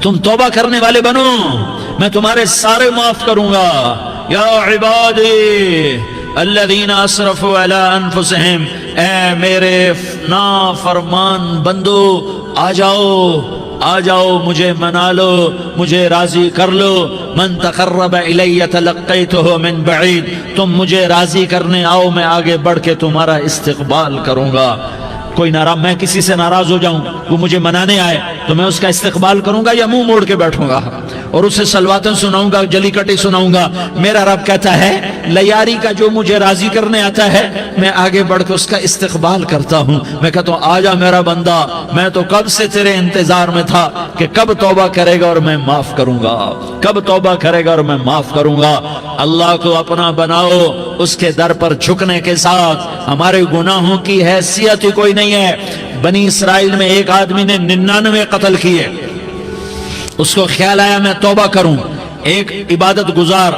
تم توبہ کرنے والے بنو، میں تمہارے سارے معاف کروں گا۔ یا عبادی الذین اسرفوا علی انفسہم، اے میرے نافرمان بندو آ جاؤ مجھے منا لو، مجھے راضی کر لو۔ من تقرب الی تلقیتہ من بعید، تم مجھے راضی کرنے آؤ، میں آگے بڑھ کے تمہارا استقبال کروں گا۔ کوئی ناراض، میں کسی سے ناراض ہو جاؤں، وہ مجھے منانے آئے تو میں اس کا استقبال کروں گا یا منہ موڑ کے بیٹھوں گا اور اسے سلواتیں سناؤں گا، جلی کٹی سناؤں گا؟ میرا رب کہتا ہے لیاری کا جو مجھے راضی کرنے آتا ہے میں آگے بڑھ کے اس کا استقبال کرتا ہوں۔ میں کہتا ہوں آجا میرا بندہ، میں تو کب سے تیرے انتظار میں تھا کہ کب توبہ کرے گا اور میں معاف کروں گا، کب توبہ کرے گا اور میں معاف کروں گا۔ اللہ کو اپنا بناؤ، اس کے در پر جھکنے کے ساتھ ہمارے گناہوں کی حیثیت ہی کوئی نہیں ہے۔ بنی اسرائیل میں ایک آدمی نے 99 قتل کیے، اس کو خیال آیا میں توبہ کروں، ایک عبادت گزار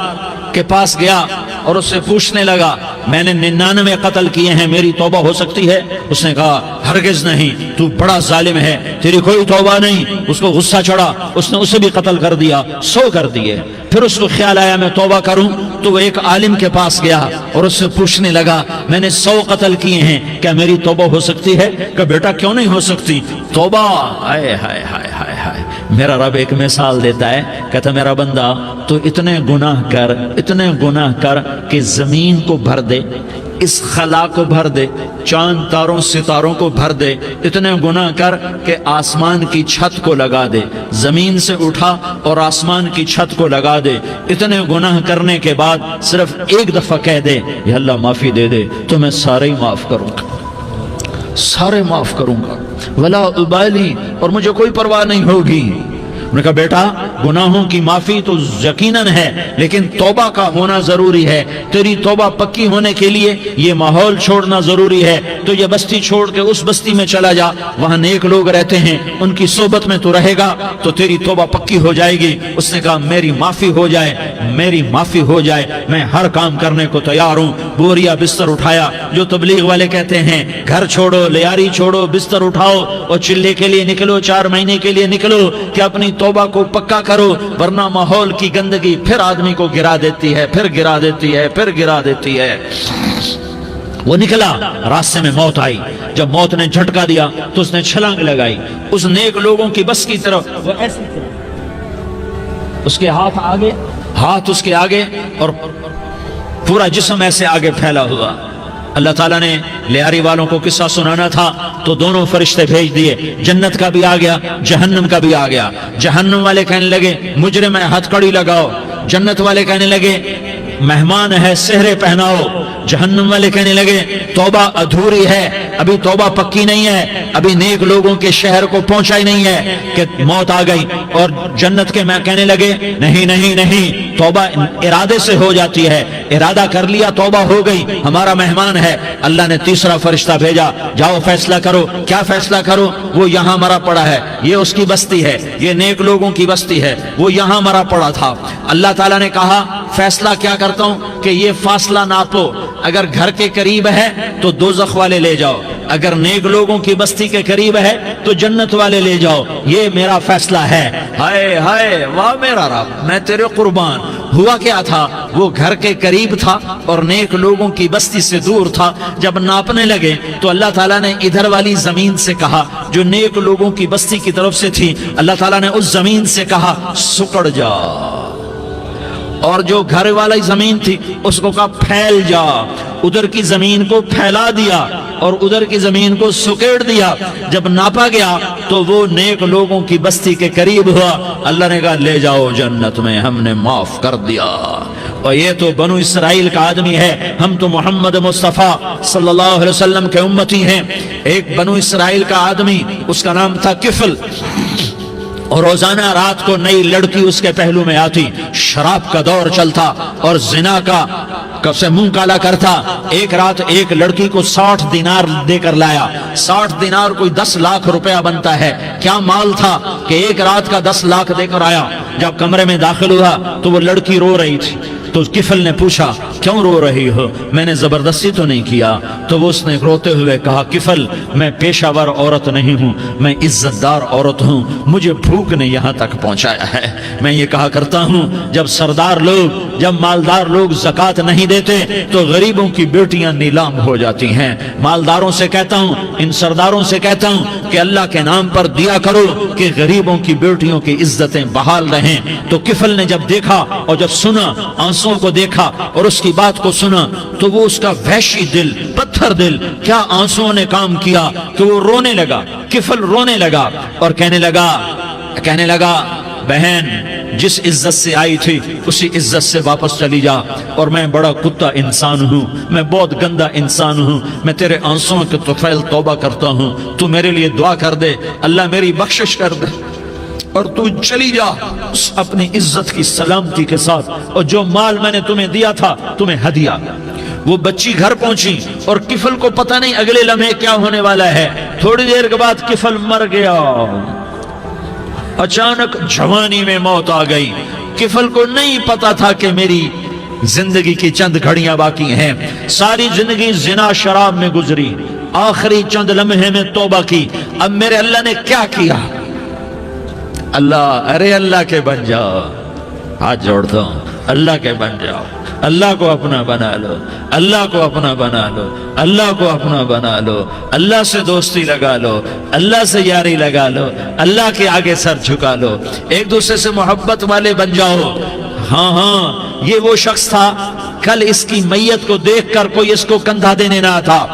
کے پاس گیا اور اس سے پوچھنے لگا میں نے 99 قتل کیے ہیں، میری توبہ ہو سکتی ہے؟ اس نے کہا ہرگز نہیں، تو بڑا ظالم ہے، تیری کوئی توبہ نہیں۔ اس کو غصہ چڑھا، اس نے اسے بھی قتل کر دیا، 100 کر دیے۔ پھر اس کو خیال آیا میں توبہ کروں تو وہ ایک عالم کے پاس گیا اور اس سے پوچھنے لگا میں نے 100 قتل کیے ہیں، کیا میری توبہ ہو سکتی ہے؟ کہ بیٹا کیوں نہیں ہو سکتی توبہ؟ ہائے ہائے ہائے ہائے ہائے، میرا رب ایک مثال دیتا ہے، کہتا میرا بندہ تو اتنے گناہ کر کہ زمین کو بھر دے، اس خلا کو بھر دے، چاند تاروں ستاروں کو بھر دے، اتنے گناہ کر کہ آسمان کی چھت کو لگا دے، زمین سے اٹھا اور آسمان کی چھت کو لگا دے، اتنے گناہ کرنے کے بعد صرف ایک دفعہ کہہ دے یا اللہ معافی دے دے تو میں سارے ہی معاف کروں گا، سارے معاف کروں گا، ولا ابالی، اور مجھے کوئی پرواہ نہیں ہوگی۔ انہوں نے کہا بیٹا گناہوں کی معافی تو یقیناً ہے لیکن توبہ کا ہونا ضروری ہے، تیری توبہ پکی ہونے کے لیے یہ ماحول چھوڑنا ضروری ہے، تو یہ بستی چھوڑ کے اس بستی میں چلا جا، وہاں نیک لوگ رہتے ہیں، ان کی صحبت میں تو رہے گا تو تیری توبہ پکی ہو جائے گی۔ اس نے کہا میری معافی ہو جائے، میری معافی ہو جائے، میں ہر کام کرنے کو تیار ہوں۔ بوریا بستر اٹھایا، جو تبلیغ والے کہتے ہیں گھر چھوڑو، لیاری چھوڑو، بستر اٹھاؤ اور چلے کے لیے نکلو، 4 مہینے کے لیے نکلو کہ اپنی توبہ کو پکا کرو، ورنہ ماحول کی گندگی پھر آدمی کو گرا دیتی ہے، پھر گرا دیتی ہے، پھر گرا دیتی ہے۔ وہ نکلا، راستے میں موت آئی، جب موت نے جھٹکا دیا تو اس نے چھلانگ لگائی اس نیک لوگوں کی بس کی طرف، وہ ایسے اس کے ہاتھ اس کے آگے اور پورا جسم ایسے آگے پھیلا ہوا۔ اللہ تعالیٰ نے لیاری والوں کو قصہ سنانا تھا تو دونوں فرشتے بھیج دیے، جنت کا بھی آ گیا، جہنم کا بھی آ گیا۔ جہنم والے کہنے لگے مجرم ہے ہتھ کڑی لگاؤ، جنت والے کہنے لگے مہمان ہے سہرے پہناؤ۔ جہنم والے کہنے لگے توبہ ادھوری ہے، ابھی توبہ پکی نہیں ہے، ابھی نیک لوگوں کے شہر کو پہنچا ہی نہیں ہے کہ موت آ گئی۔ اور جنت کے میں کہنے لگے نہیں نہیں نہیں، توبہ ارادے سے ہو جاتی ہے، ارادہ کر لیا توبہ ہو گئی، ہمارا مہمان ہے۔ اللہ نے تیسرا فرشتہ بھیجا، جاؤ فیصلہ کرو۔ کیا فیصلہ کرو؟ وہ یہاں مرا پڑا ہے، یہ اس کی بستی ہے، یہ نیک لوگوں کی بستی ہے، وہ یہاں مرا پڑا تھا۔ اللہ تعالیٰ نے کہا فیصلہ کیا کرتا ہوں کہ یہ فاصلہ ناپو، اگر گھر کے قریب ہے تو دوزخ والے لے جاؤ، اگر نیک لوگوں کی بستی کے قریب ہے تو جنت والے لے جاؤ، یہ میرا فیصلہ ہے۔ ہائے ہائے واہ میرا رب، میں تیرے قربان۔ ہوا کیا تھا؟ وہ گھر کے قریب تھا اور نیک لوگوں کی بستی سے دور تھا۔ جب ناپنے لگے تو اللہ تعالیٰ نے ادھر والی زمین سے کہا جو نیک لوگوں کی بستی کی طرف سے تھی، اللہ تعالیٰ نے اس زمین سے کہا سکڑ جا، اور جو گھر والی زمین تھی اس کو کہا پھیل جا۔ ادھر کی زمین کو پھیلا دیا اور ادھر کی زمین کو سکیڑ دیا۔ جب ناپا گیا تو وہ نیک لوگوں کی بستی کے قریب ہوا۔ اللہ نے کہا لے جاؤ جنت میں، ہم نے معاف کر دیا۔ اور یہ تو بنو اسرائیل کا آدمی ہے، ہم تو محمد مصطفیٰ صلی اللہ علیہ وسلم کے امتی ہیں۔ ایک بنو اسرائیل کا آدمی، اس کا نام تھا کفل، اور روزانہ رات کو نئی لڑکی اس کے پہلو میں آتی، شراب کا دور چلتا اور زنا کا سے منہ کالا کرتا۔ ایک رات ایک لڑکی کو 60 دینار دے کر لایا۔ 60 دینار کوئی 10 لاکھ روپیہ بنتا ہے۔ کیا مال تھا کہ ایک رات کا 10 لاکھ دے کر آیا۔ جب کمرے میں داخل ہوا تو وہ لڑکی رو رہی تھی، تو کفل نے پوچھا کیوں رو رہی ہو؟ میں نے زبردستی تو نہیں کیا۔ تو وہ اس نے روتے ہوئے کہا کفل میں پیشہ ور عورت نہیں ہوں، میں عزت دار عورت ہوں، مجھے بھوک نے یہاں تک پہنچایا ہے۔ میں یہ کہا کرتا ہوں جب سردار لوگ، جب مالدار لوگ زکوٰۃ نہیں دیتے تو غریبوں کی بیٹیاں نیلام ہو جاتی ہیں۔ مالداروں سے کہتا ہوں، ان سرداروں سے کہتا ہوں کہ اللہ کے نام پر دیا کرو کہ غریبوں کی بیٹیوں کی عزتیں بحال رہیں۔ تو کفل نے جب دیکھا اور جب سنا، آنسوں کو دیکھا اور اس کی بات کو سنا، تو وہ اس کا وحشی دل، پتھر دل، کیا آنسوں نے کام کیا کہ وہ رونے لگا۔ کفل رونے لگا اور کہنے لگا بہن جس عزت سے آئی تھی اسی عزت سے واپس چلی جا، اور میں بڑا کتا انسان ہوں، میں بہت گندا انسان ہوں، میں تیرے آنسوں کے طفیل توبہ کرتا ہوں، تو میرے لیے دعا کر دے، اللہ میری بخشش کر دے، اور تو چلی جا اس اپنی عزت کی سلامتی کے ساتھ، اور جو مال میں نے تمہیں دیا تھا تمہیں ہدیہ۔ وہ بچی گھر پہنچی اور کفل کو پتہ نہیں اگلے لمحے کیا ہونے والا ہے۔ تھوڑی دیر کے بعد کفل مر گیا، اچانک جوانی میں موت آ گئی۔ کفل کو نہیں پتا تھا کہ میری زندگی کی چند گھڑیاں باقی ہیں، ساری زندگی زنا شراب میں گزری، آخری چند لمحے میں توبہ کی۔ اب میرے اللہ نے کیا کیا؟ اللہ کے بن جاؤ، ہاتھ جوڑتا ہوں، اللہ کے بن جاؤ، اللہ کو اپنا بنا لو، اللہ کو اپنا بنا لو، اللہ کو اپنا بنا لو، اللہ سے دوستی لگا لو، اللہ سے یاری لگا لو، اللہ کے آگے سر جھکا لو، ایک دوسرے سے محبت والے بن جاؤ۔ ہاں یہ وہ شخص تھا، کل اس کی میت کو دیکھ کر کوئی اس کو کندھا دینے نہ تھا،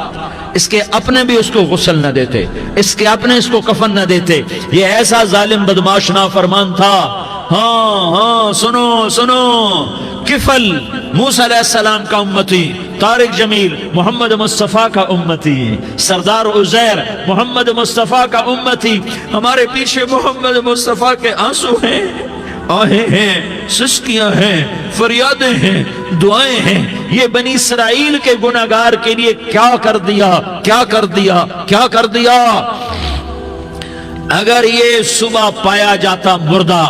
اس کے اپنے بھی اس کو غسل نہ دیتے، اس کے اپنے اس کو کفن نہ دیتے، یہ ایسا ظالم بدماش نافرمان تھا۔ ہاں سنو، کفل موسیٰ علیہ السلام کا امتی، طارق جمیل محمد مصطفیٰ کا امتی، سردار عزیر محمد مصطفیٰ کا امتی، ہمارے پیچھے محمد مصطفیٰ کے آنسو ہیں، آہیں ہیں، سسکیاں ہیں، فریادیں ہیں، دعائیں ہیں۔ یہ بنی اسرائیل کے گناہگار کے لیے کیا کر دیا۔ اگر یہ صبح پایا جاتا مردہ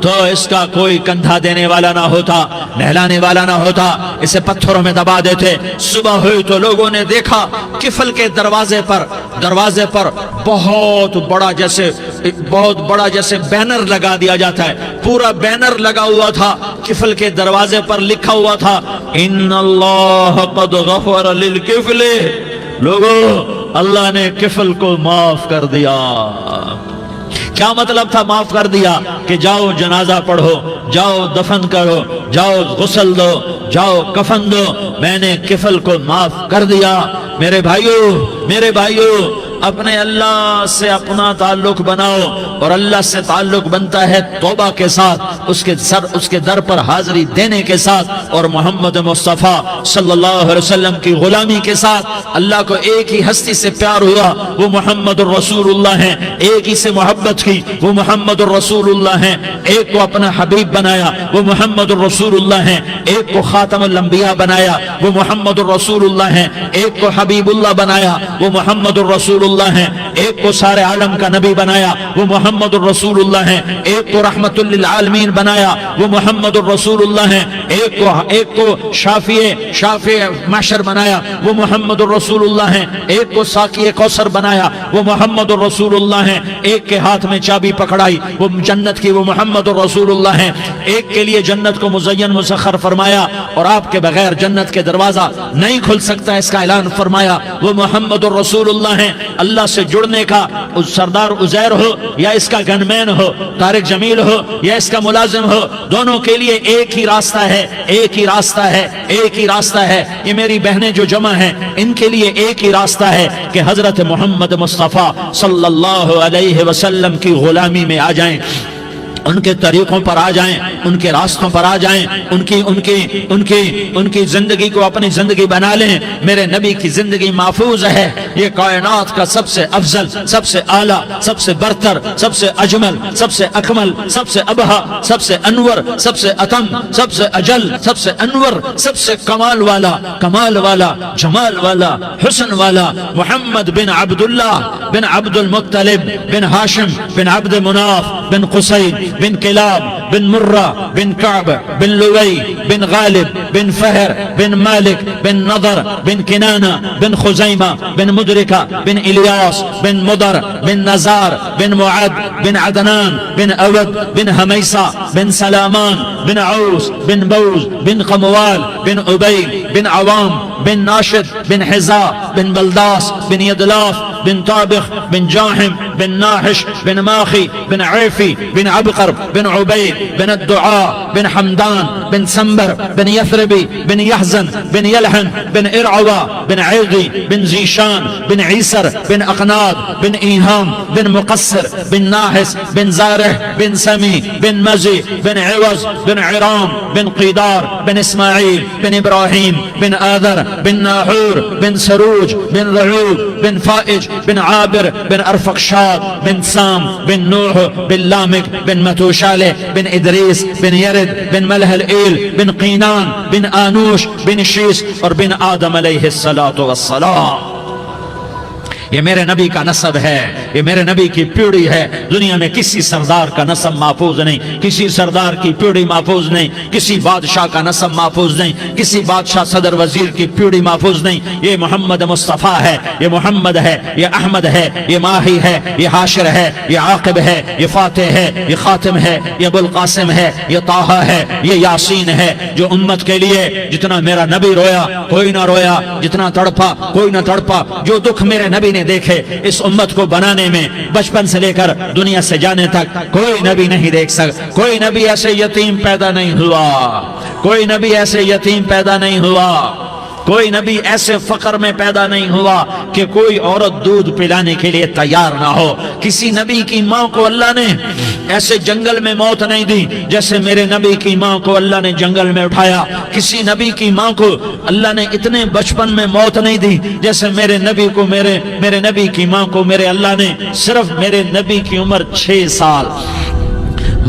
تو اس کا کوئی کندھا دینے والا نہ ہوتا، نہلانے والا نہ ہوتا، اسے پتھروں میں دبا دیتے۔ صبح ہوئی تو لوگوں نے دیکھا کفل کے دروازے پر بہت بڑا جیسے بینر لگا دیا جاتا ہے، پورا بینر لگا ہوا تھا، کفل کے دروازے پر لکھا ہوا تھا ان اللہ قد غفر للکفل، لوگو اللہ نے کفل کو معاف کر دیا۔ کیا مطلب تھا معاف کر دیا؟ کہ جاؤ جنازہ پڑھو، جاؤ دفن کرو، جاؤ غسل دو، جاؤ کفن دو، میں نے کفل کو معاف کر دیا۔ میرے بھائیو اپنے اللہ سے اپنا تعلق بناؤ، اور اللہ سے تعلق بنتا ہے توبہ کے ساتھ، اس کے در پر حاضری دینے کے ساتھ، اور محمد مصطفیٰ صلی اللہ علیہ وسلم کی غلامی کے ساتھ۔ اللہ کو ایک ہی ہستی سے پیار ہوا، وہ محمد الرسول اللہ ہیں، ایک ہی سے محبت کی، وہ محمد الرسول اللہ ہیں، ایک کو اپنا حبیب بنایا، وہ محمد الرسول اللہ ہیں، ایک کو خاتم الانبیاء بنایا، وہ محمد الرسول اللہ ہیں، ایک کو حبیب اللہ بنایا، وہ محمد الرسول اللہ ہیں، ایک کو سارے عالم کا نبی بنایا، وہ محمد الرسول اللہ ہیں، ایک کو رحمت للعالمین بنایا، وہ محمد الرسول اللہ ہیں، ایک کو شافع محشر بنایا، وہ محمد الرسول اللہ ہیں، ایک کو ساقی کوثر بنایا، وہ محمد الرسول اللہ ہیں، ایک کے ہاتھ میں چابی پکڑائی وہ جنت کی، وہ محمد الرسول اللہ ہیں، ایک کے لیے جنت کو مزین مسخر فرمایا اور آپ کے بغیر جنت کے دروازہ نہیں کھل سکتا اس کا اعلان فرمایا، وہ محمد الرسول اللہ ہیں۔ اللہ سے جڑنے کا سردار عزیر ہو یا اس کا گنمین ہو، طارق جمیل ہو یا اس کا ملازم ہو، دونوں کے لیے ایک ہی راستہ ہے۔ یہ میری بہنیں جو جمع ہیں ان کے لیے ایک ہی راستہ ہے کہ حضرت محمد مصطفیٰ صلی اللہ علیہ وسلم کی غلامی میں آ جائیں، ان کے طریقوں پر آ جائیں، ان کے راستوں پر آ جائیں، ان کی زندگی کو اپنی زندگی بنا لیں۔ میرے نبی کی زندگی محفوظ ہے، یہ کائنات کا سب سے افضل، سب سے اعلیٰ، سب سے برتر، سب سے اجمل، سب سے اکمل، سب سے ابہا، سب سے انور، سب سے اتم، سب سے اجل، سب سے انور، سب سے کمال والا، جمال والا، حسن والا، محمد بن عبداللہ بن عبد المطلب بن ہاشم بن عبد مناف بن قصی بن کلاب بن مرة بن كعب بن لؤي بن غالب بن فهر بن مالك بن نضر بن كنانة بن خزيمة بن مدركة بن إلياس بن مضر بن نزار بن معد بن عدنان بن أود بن هميسة بن سلامان بن عوس بن بوز بن قموال بن أبي بن عوام بن ناشد بن حزاء بن بلداس بن يدلاف بن طابخ بن جاحم بن ناحش بن ماخي بن عيفي بن عبقر بن عبيد بن الدعاء بن حمدان بن سنبر بن يثربي بن يحزن بن يلحن بن إرعوى بن عيغي بن زيشان بن عيسر بن أقناد بن إيهام بن مقصر بن ناحس بن زارح بن سمي بن مزي بن عوز بن عرام بن قيدار بن إسماعيل بن إبراهيم بن آذر بن ناحور بن سروج بن رعوب بن فائج بن عابر بن أرفقشاد بن سام بن نوح بن لامك بن متوشالة بن إدريس بن يرد بن ملهلئيل بن قينان بن آنوش بن شيس اور بن آدم علیہ السلام. یہ میرے نبی کا نسب ہے، یہ میرے نبی کی پیڑھی ہے. دنیا میں کسی سردار کا نسب محفوظ نہیں، کسی سردار کی پیڑھی محفوظ نہیں، کسی بادشاہ کا نسب محفوظ نہیں، کسی بادشاہ صدر وزیر کی پیڑھی محفوظ نہیں. یہ محمد مصطفیٰ ہے، یہ محمد ہے، یہ احمد ہے، یہ ماہی ہے، یہ حاشر ہے، یہ عاقب ہے، یہ فاتح ہے، یہ خاتم ہے، یہ ابو القاسم ہے، یہ طٰہٰ ہے، یہ یاسین ہے. جو امت کے لیے جتنا میرا نبی رویا کوئی نہ رویا، جتنا تڑپا کوئی نہ تڑپا، جو دکھ میرے نبی نے دیکھے اس امت کو بنانے میں، بچپن سے لے کر دنیا سے جانے تک کوئی نبی نہیں دیکھ سکتا. کوئی نبی ایسے یتیم پیدا نہیں ہوا، کوئی نبی ایسے یتیم پیدا نہیں ہوا، کوئی نبی ایسے فقر میں پیدا نہیں ہوا کہ کوئی عورت دودھ پلانے کے لیے تیار نہ ہو. کسی نبی کی ماں کو اللہ نے ایسے جنگل میں موت نہیں دی جیسے میرے نبی کی ماں کو اللہ نے جنگل میں اٹھایا. کسی نبی کی ماں کو اللہ نے اتنے بچپن میں موت نہیں دی جیسے میرے نبی کو میرے نبی کی ماں کو میرے اللہ نے صرف میرے نبی کی عمر 6 سال،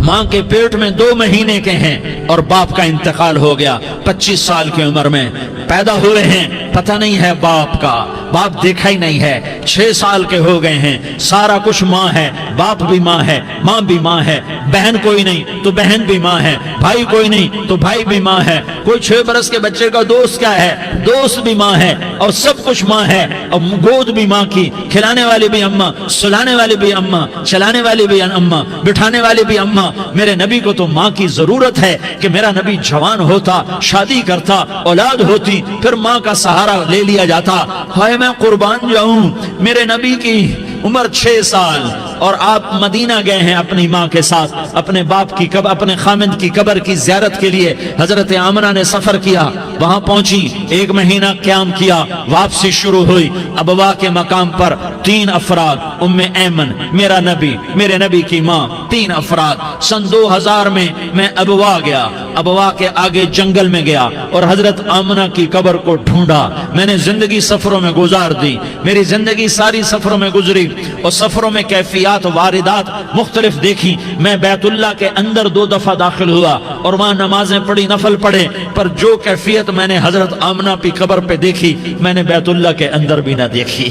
ماں کے پیٹ میں 2 مہینے کے ہیں اور باپ کا انتقال ہو گیا 25 سال کی عمر میں. پیدا ہوئے ہیں، پتہ نہیں ہے باپ کا، باپ دیکھا ہی نہیں ہے. 6 سال کے ہو گئے ہیں، سارا کچھ ماں ہے، باپ بھی ماں ہے، ماں بھی ماں ہے. بہن کوئی نہیں تو بہن بھی ماں ہے، بھائی کوئی نہیں تو بھائی بھی ماں ہے. کوئی 6 برس کے بچے کا دوست کیا ہے، دوست بھی ماں ہے، اور سب کچھ ماں ہے. اور گود بھی ماں کی، کھلانے والی بھی اماں، سلانے والی بھی اماں، چلانے والی بھی اماں، بٹھانے والی بھی اماں. میرے نبی کو تو ماں کی ضرورت ہے کہ میرا نبی جوان ہوتا، شادی کرتا، اولاد ہوتی، پھر ماں کا سہارا لے لیا جاتا. ہائے میں قربان جاؤں، میرے نبی کی عمر 6 سال اور آپ مدینہ گئے ہیں اپنی ماں کے ساتھ، اپنے باپ کی اپنے خامند کی قبر کی زیارت کے لیے. حضرت آمنہ نے سفر کیا، وہاں پہنچی، 1 مہینہ قیام کیا، واپسی شروع ہوئی. ابوا کے مقام پر 3 افراد، ام ایمن، میرا نبی، میرے نبی کی ماں، 3 افراد. سن 2000 میں ابوا گیا، ابوا کے آگے جنگل میں گیا اور حضرت آمنہ کی قبر کو ڈھونڈا. میں نے زندگی سفروں میں گزار دی، میری زندگی ساری سفروں میں گزری اور سفروں میں کیفیات واردات مختلف دیکھی. میں بیت اللہ کے اندر 2 دفعہ داخل ہوا اور وہاں نمازیں پڑھی، نفل پڑھے، پر جو کیفیت میں نے حضرت آمنہ کی قبر پہ دیکھی میں نے بیت اللہ کے اندر بھی نہ دیکھی.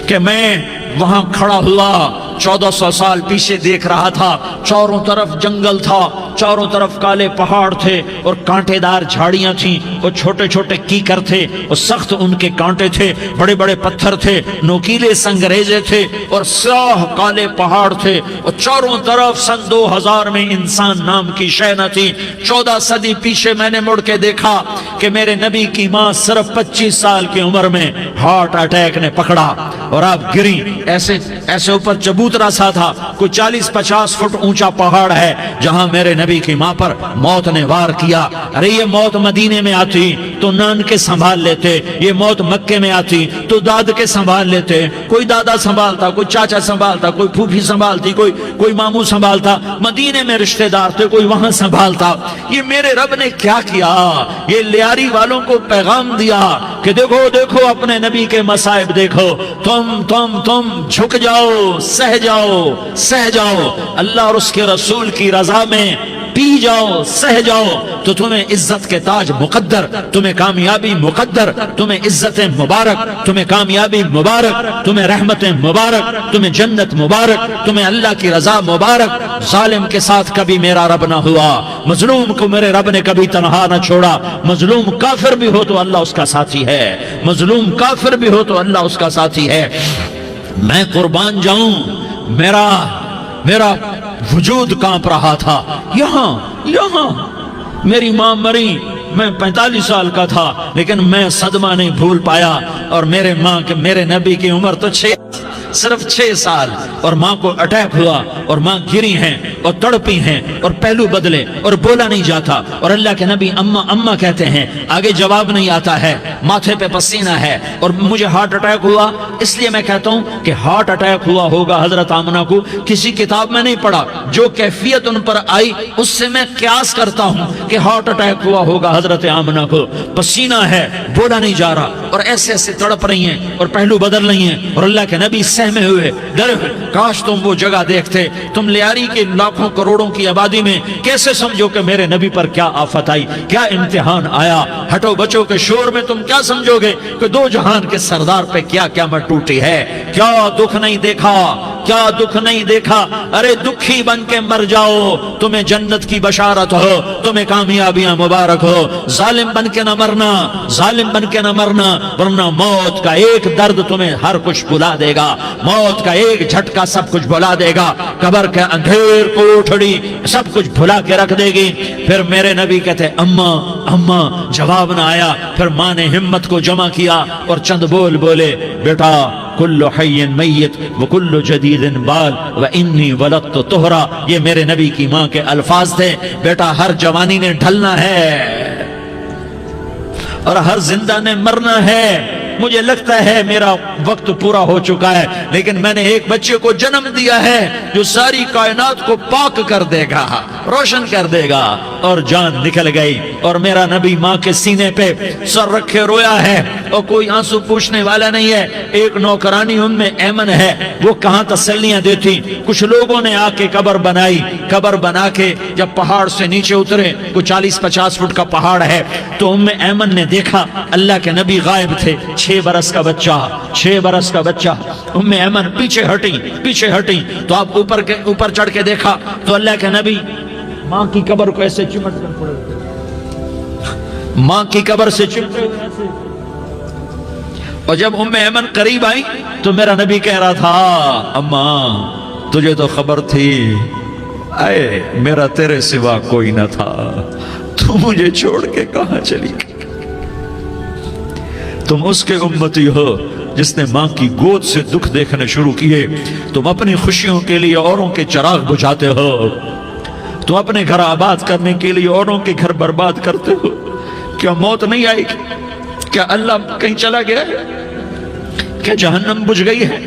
کہ میں وہاں کھڑا ہوا 1400 سال پیچھے دیکھ رہا تھا، چاروں طرف جنگل تھا، چاروں طرف کالے پہاڑ تھے اور کانٹے دار جھاڑیاں تھیں اور چھوٹے چھوٹے کیکر تھے اور سخت ان کے کانٹے تھے، بڑے بڑے پتھر تھے، نوکیلے سنگریزے تھے اور سیاہ کالے پہاڑ تھے اور چاروں طرف. سن 2000 میں انسان نام کی شے نہ تھی. 14 صدی پیچھے میں نے مڑ کے دیکھا کہ میرے نبی کی ماں صرف 25 سال کی عمر میں ہارٹ اٹیک نے پکڑا اور آپ گری. ایسے اوپر چبوترا سا تھا، کوئی 40-50 فٹ اونچا پہاڑ ہے جہاں میرے نبی کی ماں پر موت نے وار کیا. ارے یہ موت مدینے میں آتی تو نان کے سنبھال لیتے، یہ موت مکے میں آتی تو داد کے سنبھال لیتے. کوئی دادا سنبھالتا، کوئی چاچا سنبھالتا، کوئی پھوپھی سنبھالتی، کوئی ماموں سنبھالتا. مدینے میں رشتہ دار تھے، کوئی وہاں سنبھالتا. یہ میرے رب نے کیا کیا؟ یہ لیاری والوں کو پیغام دیا کہ دیکھو دیکھو اپنے نبی کے مصائب دیکھو، تم جھک جاؤ، سہ جاؤ. اللہ اور اس کے رسول کی رضا میں پی جاؤ سہ جاؤ تو تمہیں عزت کے تاج مقدر، تمہیں کامیابی مقدر، تمہیں عزت مبارک، تمہیں کامیابی مبارک، تمہیں رحمت مبارک، تمہیں جنت مبارک، تمہیں اللہ کی رضا مبارک۔ ظالم کے ساتھ کبھی میرا رب نہ ہوا، مظلوم کو میرے رب نے کبھی تنہا نہ چھوڑا۔ مظلوم کافر بھی ہو تو اللہ اس کا ساتھی ہے، مظلوم کافر بھی ہو تو اللہ اس کا ساتھی ہے۔ میں قربان جاؤں، میرا وجود کانپ رہا تھا۔ یہاں میری ماں مری، میں 45 سال کا تھا، لیکن میں صدمہ نہیں بھول پایا۔ اور میرے نبی کی عمر تو صرف 6 سال، اور ماں کو اٹیک ہوا اور ماں گری ہیں اور تڑپی ہیں اور پہلو بدلے اور بولا نہیں جاتا، اور اللہ کے نبی اماں اماں کہتے ہیں، آگے جواب نہیں آتا ہے، ماتھے پہ پسینہ ہے، اور مجھے ہارٹ اٹیک ہوا۔ اس لیے میں کہتا ہوں کہ ہارٹ اٹیک ہوا ہوگا حضرت آمنہ کو، کسی کتاب میں نہیں پڑھا، جو کیفیت ان پر آئی اس سے میں قیاس کرتا ہوں کہ ہارٹ اٹیک ہوا ہوگا حضرت آمنہ کو۔ پسینہ ہے، بولا نہیں جا رہا، اور ایسے تڑپ رہی ہیں اور پہلو بدل رہی ہیں، اور اللہ کے نبی سہمے ہوئے ڈرے ہوئے۔ کاش تم وہ جگہ دیکھتے، تم لیاری کے لاکھوں کروڑوں کی آبادی میں کیسے سمجھو کہ میرے نبی پر کیا آفت آئی، کیا امتحان آیا۔ ہٹو بچوں کے شور میں تم کیا سمجھو گے کہ دو جہان کے سردار پہ کیا قیامت ٹوٹی ہے۔ کیا دکھ نہیں دیکھا، کیا دکھ نہیں دیکھا۔ ارے دکھی بن کے مر جاؤ، تمہیں جنت کی بشارت ہو، تمہیں کامیابیاں مبارک ہو۔ ظالم بن کے نہ مرنا، ظالم بن کے نہ مرنا، ورنہ موت کا ایک درد تمہیں ہر کچھ بلا دے گا، موت کا ایک جھٹکا سب کچھ بھلا دے گا، قبر کے اندھیر کوٹھڑی سب کچھ بھلا کے رکھ دے گی۔ پھر میرے نبی کہتے اماں اماں، جواب نہ آیا۔ پھر ماں نے ہمت کو جمع کیا اور چند بول بولے، بیٹا کل حی میت وکل جدید بال وانی ولدت طہرا۔ یہ میرے نبی کی ماں کے الفاظ تھے، بیٹا ہر جوانی نے ڈھلنا ہے اور ہر زندہ نے مرنا ہے۔ مجھے لگتا ہے میرا وقت پورا ہو چکا ہے، لیکن میں نے ایک بچے کو جنم دیا ہے جو ساری کائنات کو پاک کر دے گا، روشن کر دے گا۔ اور جان نکل گئی، اور میرا نبی ماں کے سینے پہ سر رکھے رویا ہے، اور کوئی آنسو پوچھنے والا نہیں ہے۔ ایک نوکرانی ان میں ایمن ہے، وہ کہاں تسلیاں دیتی۔ کچھ لوگوں نے آ کے قبر بنائی، قبر بنا کے جب پہاڑ سے نیچے اترے، کوئی 40-50 فٹ کا پہاڑ ہے، تو ایمن نے دیکھا اللہ کے نبی غائب تھے۔ 6 برس کا بچہ، ایمن پیچھے ہٹی تو آپ اوپر چڑھ کے دیکھا تو اللہ کے نبی ماں کی قبر کو ایسے چمٹ کر پڑے، ماں کی قبر سے چمٹے ہوئے ایسے۔ اور جب ایمن قریب آئی تو میرا نبی کہہ رہا تھا، اماں تجھے تو خبر تھی، اے میرا تیرے سوا کوئی نہ تھا، تو مجھے چھوڑ کے کہاں چلی گئی۔ تم اس کے امتی ہو جس نے ماں کی گود سے دکھ دیکھنے شروع کیے۔ تم اپنی خوشیوں کے لیے اوروں کے چراغ بجھاتے ہو، تم اپنے گھر آباد کرنے کے لیے اوروں کے گھر برباد کرتے ہو۔ کیا موت نہیں آئے گی؟ کیا اللہ کہیں چلا گیا ہے؟ کیا جہنم بجھ گئی ہے؟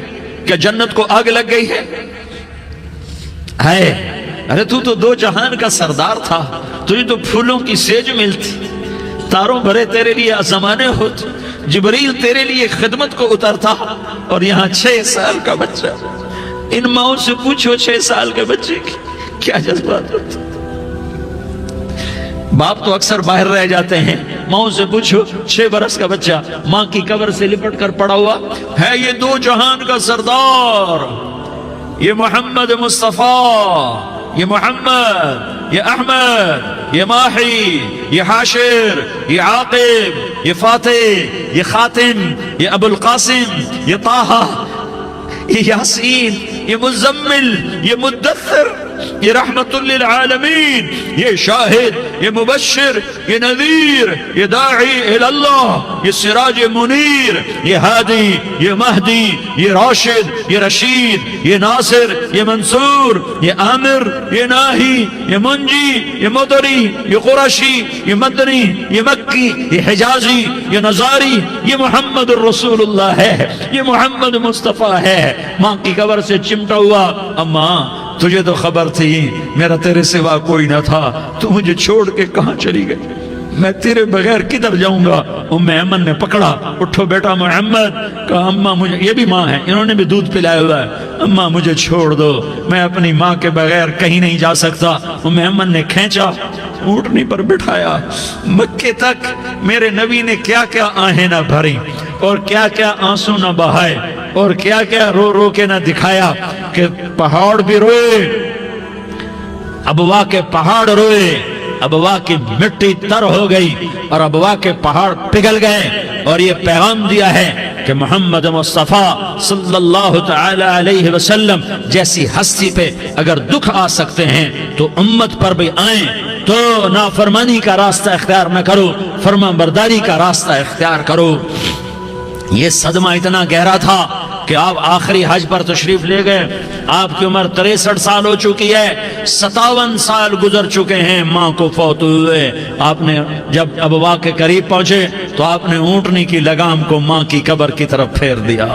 کیا جنت کو آگ لگ گئی ہے؟ ارے تو 2 جہان کا سردار تھا، تجھے تو پھولوں کی سیج ملتی، تاروں بھرے تیرے لیے زمانے ہوتے، جبریل تیرے لیے خدمت کو اترتا، اور یہاں 6 سال کا بچہ۔ ان ماؤں سے پوچھو 6 سال کے بچے کی کیا جذبات ہوتے۔ باپ تو اکثر باہر رہ جاتے ہیں، ماؤں سے پوچھو 6 برس کا بچہ ماں کی قبر سے لپٹ کر پڑا ہوا ہے۔ یہ 2 جہان کا سردار، یہ محمد مصطفیٰ، یہ محمد، یہ احمد، یہ ماہی، یہ حاشر، یہ عاقب، یہ فاتح، یہ خاتم، یہ ابو القاسم، یہ طٰہٰ، یہ یاسین، یہ مزمل، یہ مدثر، یہ رحمت للعالمین، یہ شاہد، یہ مبشر، یہ نذیر، یہ داعی اللہ، یہ سراج منیر، یہ ہادی، یہ مہدی، یہ راشد، یہ رشید، یہ ناصر، یہ منصور، یہ عامر، یہ ناہی، یہ منجی، یہ مدری، یہ قرشی، یہ مدنی، یہ مکی، یہ حجازی، یہ نظاری، یہ محمد الرسول اللہ ہے، یہ محمد مصطفیٰ ہے۔ ماں کی قبر سے چمٹا ہوا، اماں تجھے تو خبر تھی میرا تیرے سوا کوئی نہ تھا، تو مجھے چھوڑ کے کہاں چلی گئی۔ میں تیرے بغیر کدھر جاؤں گا؟ ام ایمن نے پکڑا، اٹھو بیٹا محمد، کہا اماں مجھے، یہ بھی ماں ہے، انہوں نے بھی دودھ پلایا ہوا ہے، اماں مجھے چھوڑ دو، میں اپنی ماں کے بغیر کہیں نہیں جا سکتا۔ ام ایمن نے کھینچا، اونٹنی پر بٹھایا، مکے تک میرے نبی نے کیا کیا آہیں نہ بھری اور کیا کیا آنسو نہ بہائے اور کیا کیا رو رو کے نہ دکھایا کہ پہاڑ بھی روئے، ابوا کے پہاڑ روئے، ابوا کی مٹی تر ہو گئی اور ابوا کے پہاڑ پگھل گئے، اور یہ پیغام دیا ہے کہ محمد مصطفیٰ صلی اللہ تعالی علیہ وسلم جیسی ہستی پہ اگر دکھ آ سکتے ہیں تو امت پر بھی آئیں، تو نافرمانی کا راستہ اختیار نہ کرو، فرما برداری کا راستہ اختیار کرو۔ یہ صدمہ اتنا گہرا تھا کہ آپ آخری حج پر تشریف لے گئے، آپ کی عمر 63 سال ہو چکی ہے، 57 سال گزر چکے ہیں ماں کو فوت ہوئے۔ آپ نے جب ابوا کے قریب پہنچے تو آپ نے اونٹنی کی لگام کو ماں کی قبر کی طرف پھیر دیا۔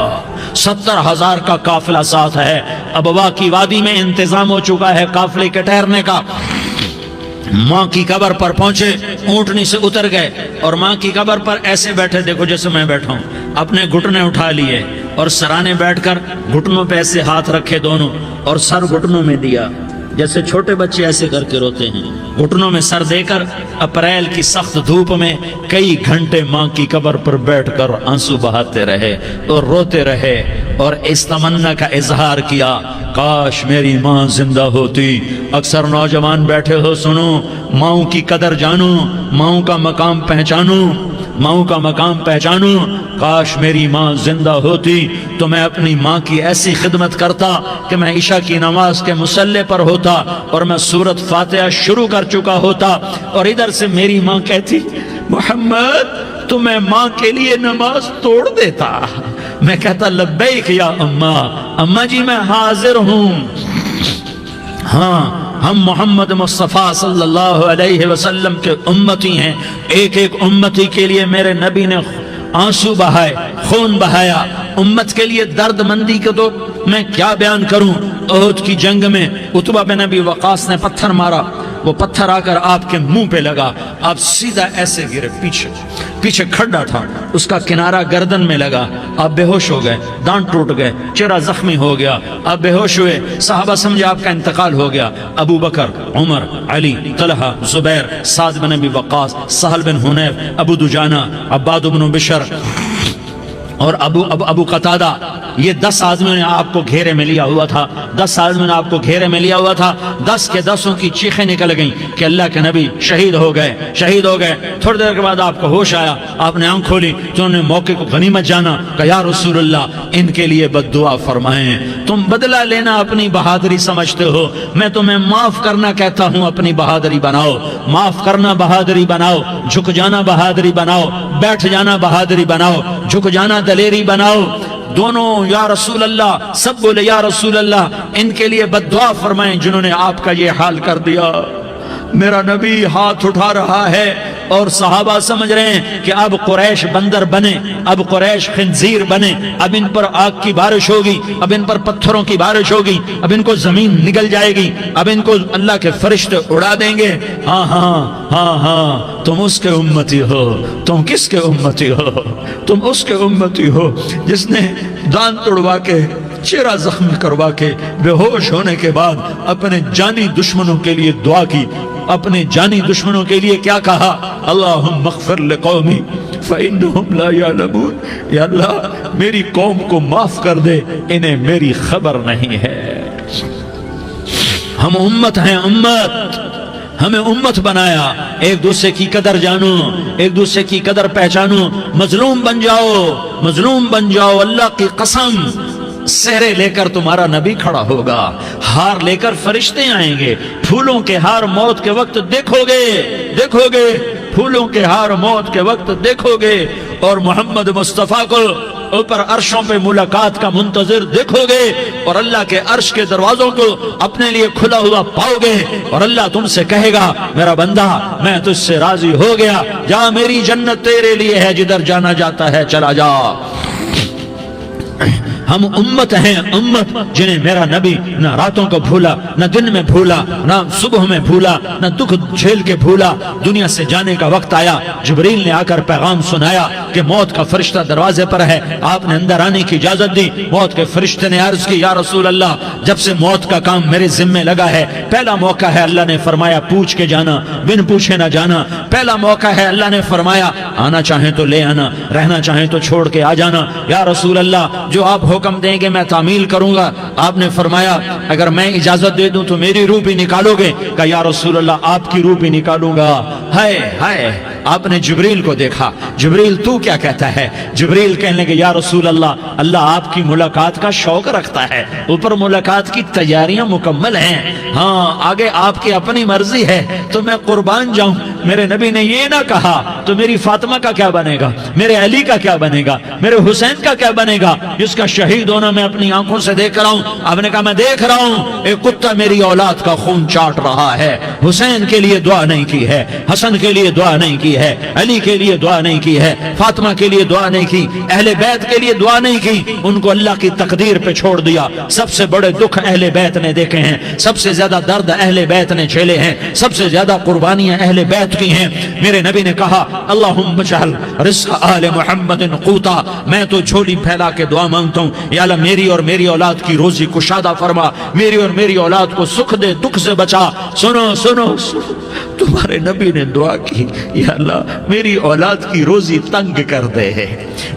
70,000 کا قافلہ ساتھ ہے، ابوا کی وادی میں انتظام ہو چکا ہے قافلے کے ٹھہرنے کا۔ ماں کی قبر پر پہنچے، اونٹنی سے اتر گئے اور ماں کی قبر پر ایسے بیٹھے، دیکھو جیسے میں بیٹھا ہوں، اپنے گھٹنے اٹھا لیے اور سرانے بیٹھ کر گھٹنوں پہ ایسے ہاتھ رکھے دونوں اور سر گھٹنوں میں دیا، جیسے چھوٹے بچے ایسے کر کے روتے ہیں، گھٹنوں میں سر دے کر اپریل کی سخت دھوپ میں کئی گھنٹے ماں کی قبر پر بیٹھ کر آنسو بہاتے رہے اور روتے رہے اور اس تمنا کا اظہار کیا، کاش میری ماں زندہ ہوتی۔ اکثر نوجوان بیٹھے ہو، سنو، ماؤں کی قدر جانو، ماؤں کا مقام پہچانو، ماؤں کا مقام پہچانو۔ کاش میری ماں زندہ ہوتی تو میں اپنی ماں کی ایسی خدمت کرتا کہ میں عشاء کی نماز کے مصلی پر ہوتا اور میں سورۃ فاتحہ شروع کر چکا ہوتا، اور ادھر سے میری ماں کہتی محمد تو میں ماں کے لیے نماز توڑ دیتا، میں کہتا لبیک یا اماں، اماں جی میں حاضر ہوں۔ ہاں، ہم محمد مصطفیٰ صلی اللہ علیہ وسلم کے امتی ہیں، ایک ایک امتی کے لیے میرے نبی نے آنسو بہائے، خون بہایا، امت کے لیے درد مندی کو تو میں کیا بیان کروں۔ احد کی جنگ میں عتبہ بن ابی وقاص نے پتھر مارا، وہ پتھر آ کر آپ کے منہ پہ لگا، آپ سیدھا ایسے گرے، پیچھے کھڈا تھا، اس کا کنارہ گردن میں لگا، آپ بے ہوش ہو گئے، دانت ٹوٹ گئے، چہرہ زخمی ہو گیا، آپ بے ہوش ہوئے، صحابہ سمجھے آپ کا انتقال ہو گیا۔ ابو بکر، عمر، علی، طلحہ، زبیر، سعد بن ابی وقاص، سہل بن حنیف، ابو دجانہ، عباد بن بشر اور ابو قتادہ، یہ 10 آدمیوں نے آپ کو گھیرے میں لیا ہوا تھا، 10 آدمیوں نے آپ کو گھیرے میں لیا ہوا تھا، 10 کے 10 کی چیخیں نکل گئیں کہ اللہ کے نبی شہید ہو گئے، شہید ہو گئے۔ تھوڑی دیر کے بعد آپ کو ہوش آیا، آپ نے آنکھ کھولی تو انہوں نے موقع کو غنیمت جانا کہ یا رسول اللہ ان کے لیے بد دعا فرمائیں، تم بدلہ لینا اپنی بہادری سمجھتے ہو، میں تمہیں معاف کرنا کہتا ہوں، اپنی بہادری بناؤ، معاف کرنا بہادری بناؤ، جھک جانا بہادری بناؤ، بیٹھ جانا بہادری بناؤ، جھک جانا دلیری بناؤ۔ دونوں یا رسول اللہ، سب بولے یا رسول اللہ، ان کے لیے بد دعا فرمائیں جنہوں نے آپ کا یہ حال کر دیا۔ میرا نبی ہاتھ اٹھا رہا ہے اور صحابہ سمجھ رہے ہیں کہ اب قریش بندر بنے، اب قریش خنزیر بنے، اب ان پر آگ کی بارش ہوگی، اب ان پر پتھروں کی بارش ہوگی، اب ان کو زمین نگل جائے گی، اب ان کو اللہ کے فرشتے اڑا دیں گے۔ ہاں ہاں ہاں ہاں، تم اس کے امتی ہو، تم کس کے امتی ہو؟ تم اس کے امتی ہو جس نے دانت توڑوا کے، چہرہ زخمی کروا کے، بے ہوش ہونے کے بعد اپنے جانی دشمنوں کے لیے دعا کی، اپنے جانی دشمنوں کے لیے کیا کہا؟ اللہم اغفر لقومی فإنہم لا یعلمون، یا اللہ میری قوم کو معاف کر دے، انہیں میری خبر نہیں ہے۔ ہم امت ہیں، امت، ہمیں امت بنایا، ایک دوسرے کی قدر جانو، ایک دوسرے کی قدر پہچانو، مظلوم بن جاؤ، مظلوم بن جاؤ، اللہ کی قسم سہرے لے کر تمہارا نبی کھڑا ہوگا، ہار لے کر فرشتے آئیں گے، پھولوں کے ہار موت کے وقت دیکھو گے، دیکھو گے، پھولوں کے ہار موت کے وقت دیکھو گے، اور محمد مصطفیٰ کو اوپر عرشوں پہ ملاقات کا منتظر دیکھو گے، اور اللہ کے عرش کے دروازوں کو اپنے لیے کھلا ہوا پاؤ گے، اور اللہ تم سے کہے گا میرا بندہ میں تجھ سے راضی ہو گیا، جا میری جنت تیرے لیے ہے، جدھر جانا جاتا ہے چلا جا۔ ہم امت ہیں، امت جنہیں میرا نبی نہ راتوں کو بھولا، نہ دن میں بھولا، نہ صبح میں بھولا، نہ دکھ جھیل کے بھولا۔ دنیا سے جانے کا وقت آیا، جبریل نے آ کر پیغام سنایا کہ موت کا فرشتہ دروازے پر ہے، آپ نے اندر آنے کی اجازت دی۔ موت کے فرشتے نے عرض کی، یا رسول اللہ، جب سے موت کا کام میرے ذمے لگا ہے، پہلا موقع ہے، اللہ نے فرمایا پوچھ کے جانا، بن پوچھے نہ جانا۔ پہلا موقع ہے، اللہ نے فرمایا آنا چاہیں تو لے آنا، رہنا چاہیں تو چھوڑ کے آ جانا۔ یا رسول اللہ، جو آپ حکم دیں گے میں تعمیل کروں گا۔ آپ نے فرمایا اگر میں اجازت دے دوں تو میری روح بھی نکالو گے؟ کہ یا رسول اللہ، آپ کی روح بھی نکالوں گا۔ ہائے ہائے، آپ نے جبریل کو دیکھا، جبریل تو کیا کہتا ہے؟ جبریل کہنے لگے یا رسول اللہ، اللہ آپ کی ملاقات کا شوق رکھتا ہے، اوپر ملاقات کی تیاریاں مکمل ہیں، ہاں آگے آپ کی اپنی مرضی ہے تو میں قربان جاؤں۔ میرے نبی نے یہ نہ کہا تو میری فاطمہ کا کیا بنے گا، میرے علی کا کیا بنے گا، میرے حسین کا کیا بنے گا، جس کا شہید ہونا میں اپنی آنکھوں سے دیکھ رہا ہوں۔ آپ نے کہا میں دیکھ رہا ہوں، ایک کتا میری اولاد کا خون چاٹ رہا ہے۔ حسین کے لیے دعا نہیں کی ہے، حسن کے لیے دعا نہیں کی ہے، علی کے لیے دعا نہیں کی ہے، فاطمہ کے لیے دعا نہیں کی، اہل بیت کے لیے دعا نہیں کی، ان کو اللہ کی تقدیر پہ چھوڑ دیا۔ سب سے بڑے دکھ اہل بیت نے دیکھے ہیں، سب سے زیادہ درد اہل بیت نے جھیلے ہیں، سب سے زیادہ قربانیاں اہل بیت کی ہیں۔ میرے نبی نے کہا اللہم اجعل رزق آل محمد قوتا، میں تو جھولی پھیلا کے دعا مانگتا ہوں، یا اللہ میری اور میری اولاد کی روزی کشادہ فرما، میری اور میری اولاد کو سکھ دے، دکھ سے بچا۔ سنو سنو سنو، تمہارے نبی نے دعا کی، یا اللہ میری اولاد کی روزی تنگ کر دے،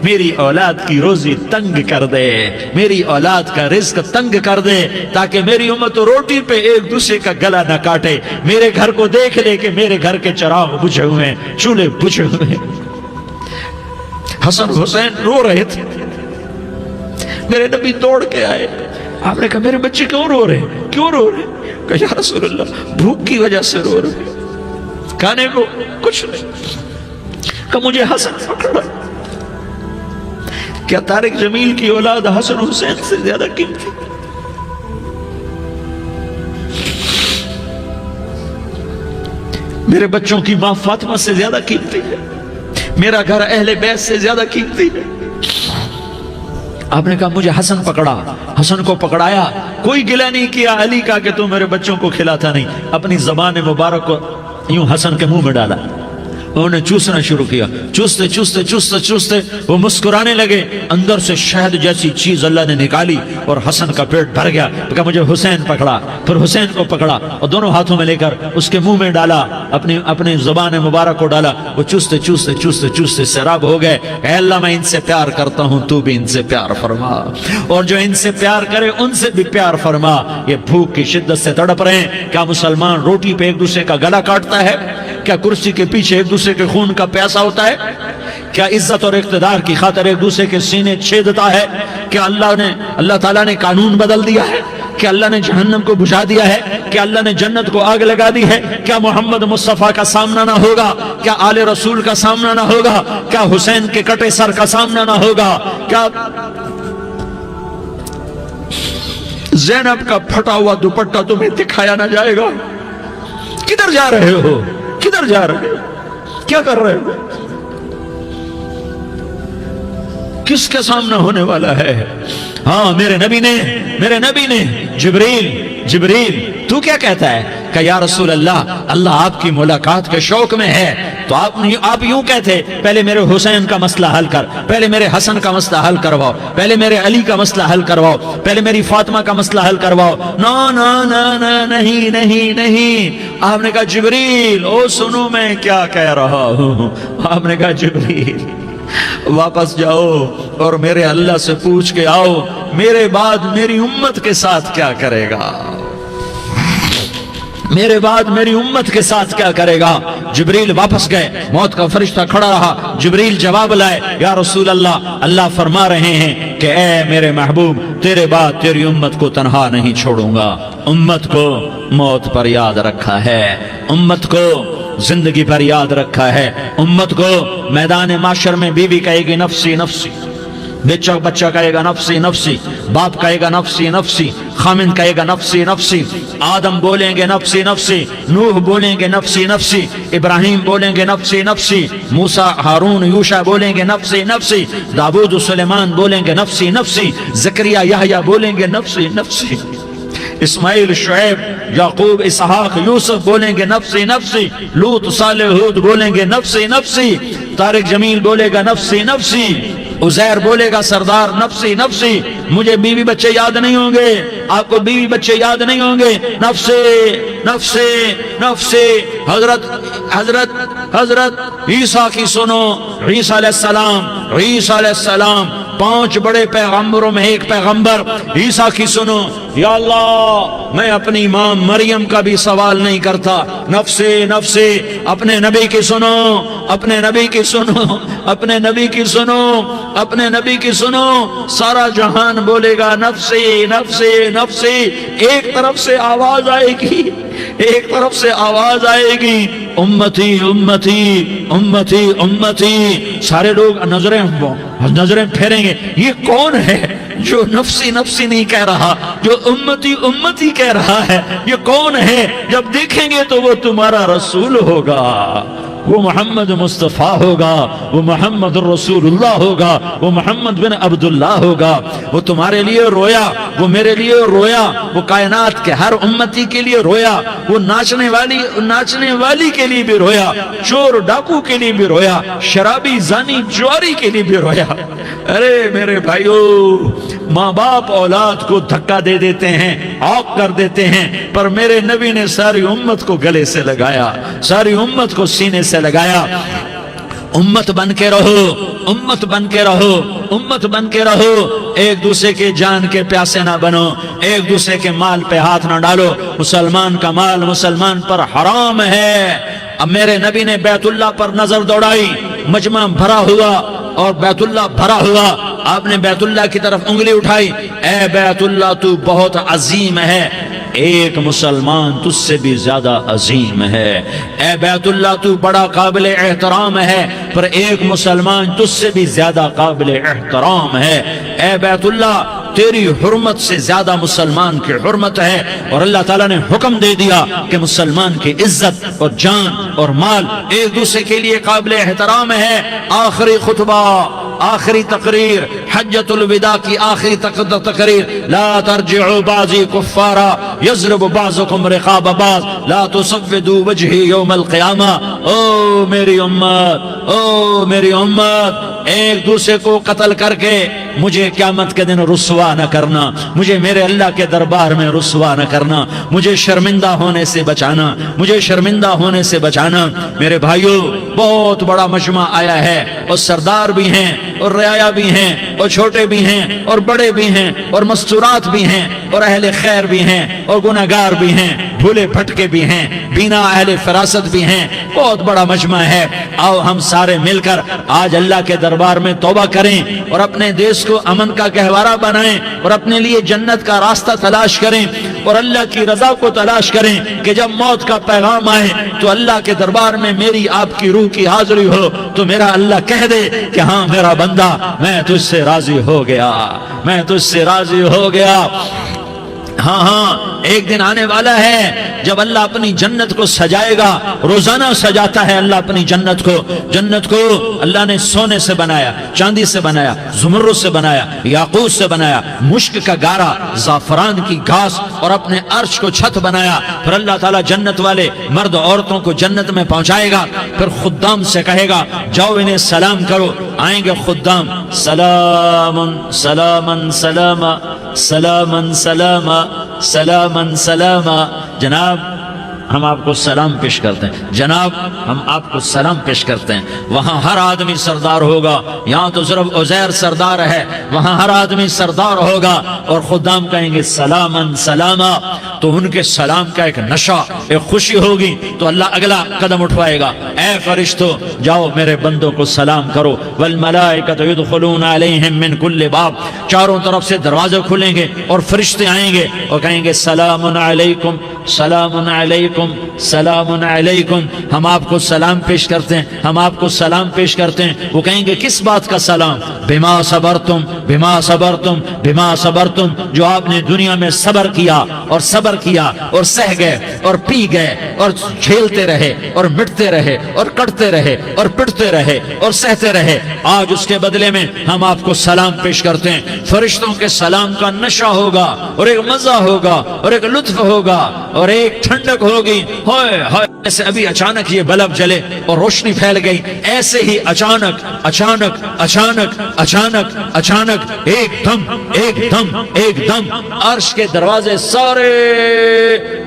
میری اولاد کی روزی تنگ کر دے، میری اولاد کا رزق تنگ کر دے، تاکہ میری امت روٹی پہ ایک دوسرے کا گلا نہ کاٹے، میرے گھر کو دیکھ لے کہ میرے گھر کے چراغ بجھے ہوئے ہیں، چولہے بجھے ہوئے ہیں۔ حسن حسین رو رہے تھے، میرے نبی دوڑ کے آئے، آپ نے کہا میرے بچے کیوں رو رہے ہیں، کیوں رو رہے ہیں؟ کہا یا رسول اللہ بھوک کی وجہ سے رو رہے ہیں، کھانے کو کچھ نہیں۔ کہ مجھے حسن پکڑا۔ کیا طارق جمیل کی اولاد حسن حسین سے زیادہ قیمتی؟ میرے بچوں کی ماں فاطمہ سے زیادہ قیمتی ہے، میرا گھر اہل بیت سے زیادہ قیمتی ہے۔ آپ نے کہا مجھے حسن پکڑا، حسن کو پکڑایا، کوئی گلہ نہیں کیا علی کا کہ تو میرے بچوں کو کھلاتا نہیں، اپنی زبان مبارک کو یوں حسن کے منہ میں ڈالا، انہوں نے چوسنا شروع کیا، چوستے چوستے چوستے چوستے وہ مسکرانے لگے، اندر سے شہد جیسی چیز اللہ نے نکالی اور حسن کا پیٹ بھر گیا۔ کہا مجھے حسین پکڑا، پھر حسین کو پکڑا اور دونوں ہاتھوں میں لے کر اس کے منہ میں ڈالا، اپنی زبان مبارک کو ڈالا، وہ چوستے چوستے چوستے چوستے سیراب ہو گئے۔ اے اللہ میں ان سے پیار کرتا ہوں، تو بھی ان سے پیار فرما، اور جو ان سے پیار کرے ان سے بھی پیار فرما۔ یہ بھوک کی شدت سے تڑپ رہے ہیں، کیا مسلمان روٹی پہ ایک دوسرے کا گلا کاٹتا ہے؟ کیا کرسی کے پیچھے ایک دوسرے کے خون کا پیاسا ہوتا ہے؟ کیا عزت اور اقتدار کی خاطر ایک دوسرے کے سینے چھیدتا ہے؟ کیا اللہ تعالیٰ نے قانون بدل دیا ہے؟ کیا اللہ نے جہنم کو بجھا دیا ہے؟ کیا اللہ نے جنت کو آگ لگا دی ہے؟ کیا محمد مصطفیٰ کا سامنا نہ ہوگا؟ کیا آل رسول کا سامنا نہ ہوگا؟ کیا حسین کے کٹے سر کا سامنا نہ ہوگا؟ کیا زینب کا پھٹا ہوا دوپٹہ تمہیں دکھایا نہ جائے گا؟ کدھر جا رہے ہو؟ کدھر جا رہے ہو؟ کیا کر رہے ہو؟ کس کے سامنا ہونے والا ہے؟ ہاں میرے نبی نے جبریل تو کیا کہتا ہے؟ کہ یا رسول اللہ آپ کی ملاقات کے شوق میں ہے، تو آپ یوں کہتے پہلے میرے حسین کا مسئلہ حل کر، پہلے میرے حسن کا مسئلہ حل کرواؤ، پہلے میرے علی کا مسئلہ حل کرواؤ، پہلے میری فاطمہ کا مسئلہ حل کرواؤ۔ نہیں۔ آپ نے کہا جبریل او سنو میں کیا کہہ رہا ہوں۔ آپ نے کہا جبریل واپس جاؤ اور میرے اللہ سے پوچھ کے آؤ میرے بعد میری امت کے ساتھ کیا کرے گا، میرے بعد میری امت کے ساتھ کیا کرے گا۔ جبریل واپس گئے، موت کا فرشتہ کھڑا رہا، جبریل جواب لائے، یا رسول اللہ فرما رہے ہیں کہ اے میرے محبوب تیرے بعد تیری امت کو تنہا نہیں چھوڑوں گا، امت کو موت پر یاد رکھا ہے، امت کو زندگی پر یاد رکھا ہے، امت کو میدان معاشر میں بیوی کہے گی نفسی نفسی، بچہ کہے گا نفسی نفسی، باپ کہے گا نفسی نفسی، خامن کہے گا نفسی نفسی، آدم بولیں گے نفسی نفسی، نوح بولیں گے نفسی نفسی، ابراہیم بولیں گے نفسی نفسی، موسیٰ ہارون یوشع بولیں گے نفسی نفسی، داؤد و سلیمان بولیں گے نفسی نفسی، زکریا یحییٰ بولیں گے نفسی نفسی، اسماعیل شعیب یعقوب اسحاق یوسف بولیں گے نفسی نفسی، لوط صالح ہود بولیں گے نفسی نفسی، طارق جمیل بولے گا نفسی نفسی، عزیر بولے گا سردار نفسی نفسی، مجھے بیوی بچے یاد نہیں ہوں گے، آپ کو بیوی بچے یاد نہیں ہوں گے، نفسی نفسی نفسی۔ حضرت عیسیٰ کی سنو، عیسیٰ علیہ السلام 5 بڑے پیغمبروں میں ایک پیغمبر عیسیٰ کی سنو، یا اللہ میں اپنی ماں مریم کا بھی سوال نہیں کرتا، نفسی نفسی، اپنے نبی کی سنو، اپنے نبی کی سنو، اپنے نبی کی سنو، اپنے نبی کی سنو، سارا جہان بولے گا نفسی نفسی نفسی، ایک طرف سے آواز آئے گی، ایک طرف سے آواز آئے گی، امتی امتی امتی امتی، سارے لوگ نظریں پھیریں گے، یہ کون ہے جو نفسی نفسی نہیں کہہ رہا، جو امتی امتی کہہ رہا ہے، یہ کون ہے؟ جب دیکھیں گے تو وہ تمہارا رسول ہوگا، وہ محمد مصطفیٰ ہوگا، وہ محمد رسول اللہ ہوگا، وہ محمد بن عبداللہ ہوگا، وہ تمہارے لیے رویا، وہ میرے لیے رویا، وہ کائنات کے ہر امتی کے لیے رویا، وہ ناچنے والی کے لیے بھی رویا، چور ڈاکو کے لیے بھی رویا، شرابی زانی جواری کے لیے بھی رویا۔ ارے میرے بھائیو، ماں باپ اولاد کو دھکا دے دیتے ہیں، عوق کر دیتے ہیں، پر میرے نبی نے ساری امت کو گلے سے لگایا، ساری امت کو سینے سے لگایا۔ امت بن کے رہو، امت بن کے رہو، امت بن کے رہو، ایک دوسرے کے جان کے پیاسے نہ بنو، ایک دوسرے کے مال پہ ہاتھ نہ ڈالو، مسلمان کا مال مسلمان پر حرام ہے۔ اب میرے نبی نے بیت اللہ پر نظر دوڑائی، مجمع بھرا ہوا اور بیت اللہ بھرا ہوا، آپ نے بیت اللہ کی طرف انگلی اٹھائی، اے بیت اللہ تو بہت عظیم ہے، ایک مسلمان تجھ سے بھی زیادہ عظیم ہے، اے بیت اللہ تو بڑا قابل احترام ہے، پر ایک مسلمان تجھ سے بھی زیادہ قابل احترام ہے، اے بیت اللہ تیری حرمت سے زیادہ مسلمان کی حرمت ہے، اور اللہ تعالیٰ نے حکم دے دیا کہ مسلمان کی عزت اور جان اور مال ایک دوسرے کے لیے قابل احترام ہے۔ آخری خطبہ، آخری تقریر، حجۃ الوداع کی آخری تقریر، لا ترجعوا بعضی کفارا یضرب بعضکم رقاب بعض لا تصودوا وجہی یوم القیامہ۔ او میری امت، او میری امت، ایک دوسرے کو قتل کر کے مجھے قیامت کے دن رسوا نہ کرنا، مجھے میرے اللہ کے دربار میں رسوا نہ کرنا، مجھے شرمندہ ہونے سے بچانا، مجھے شرمندہ ہونے سے بچانا۔ میرے بھائیو، بہت بڑا مجمع آیا ہے، اور سردار بھی ہیں اور رعایا بھی ہیں اور چھوٹے بھی ہیں اور بڑے بھی ہیں اور مستورات بھی ہیں اور اہل خیر بھی ہیں اور گناہگار بھی ہیں، بھولے بھٹکے بھی ہیں، بینا اہل فراست بھی ہیں، بہت بڑا مجمع ہے۔ آؤ ہم سارے مل کر آج اللہ کے دربار میں توبہ کریں اور اپنے دیش کو امن کا گہوارہ بنائیں اور اپنے لیے جنت کا راستہ تلاش کریں اور اللہ کی رضا کو تلاش کریں کہ جب موت کا پیغام آئے تو اللہ کے دربار میں میری آپ کی روح کی حاضری ہو تو میرا اللہ کہہ دے کہ ہاں میرا بندہ، میں تجھ سے راضی ہو گیا، میں تجھ سے راضی ہو گیا۔ ہاں ہاں، ایک دن آنے والا ہے جب اللہ اپنی جنت کو سجائے گا، روزانہ سجاتا ہے اللہ اپنی جنت کو۔ جنت کو اللہ نے سونے سے بنایا، چاندی سے بنایا، زمرد سے بنایا، یاقوت سے بنایا، مشک کا گارا، زعفران کی گھاس اور اپنے عرش کو چھت بنایا۔ پھر اللہ تعالیٰ جنت والے مرد عورتوں کو جنت میں پہنچائے گا، پھر خدام سے کہے گا جاؤ انہیں سلام کرو۔ آئیں گے خدام، سلامن سلامن سلاما سلامن سلاما سلامن سلاما۔ جناب ہم آپ کو سلام پیش کرتے ہیں، جناب ہم آپ کو سلام پیش کرتے ہیں۔ وہاں ہر آدمی سردار ہوگا، یہاں تو صرف عزیر سردار ہے، وہاں ہر آدمی سردار ہوگا، اور خدام کہیں گے سلامن سلاما، تو ان کے سلام کا ایک نشہ، ایک خوشی ہوگی، تو اللہ اگلا قدم اٹھوائے گا، اے فرشتوں جاؤ میرے بندوں کو سلام کرو۔ والملائکۃ یدخلون علیہم من کل باب، چاروں طرف سے دروازے کھلیں گے اور فرشتے آئیں گے اور کہیں گے سلام علیکم، سلام علیکم، علیکم سلام علیکم، ہم آپ کو سلام پیش کرتے ہیں، ہم آپ کو سلام پیش کرتے ہیں۔ وہ کہیں گے کس بات کا سلام؟ بما صبرتم بما صبرتم بما صبرتم، جو آپ نے دنیا میں صبر کیا اور صبر کیا اور سہ گئے اور پی گئے اور جھیلتے رہے اور مٹتے رہے اور کٹتے رہے اور پٹتے رہے اور سہتے رہے، آج اس کے بدلے میں ہم آپ کو سلام پیش کرتے ہیں۔ فرشتوں کے سلام کا نشہ ہوگا اور ایک مزہ ہوگا اور ایک لطف ہوگا اور ایک ٹھنڈک ہوگی۔ ہائے ہائے، ایسے ابھی اچانک یہ بلب جلے اور روشنی پھیل گئی، ایسے ہی اچانک اچانک اچانک اچانک اچانک ایک دم ایک دم ایک دم عرش کے دروازے سارے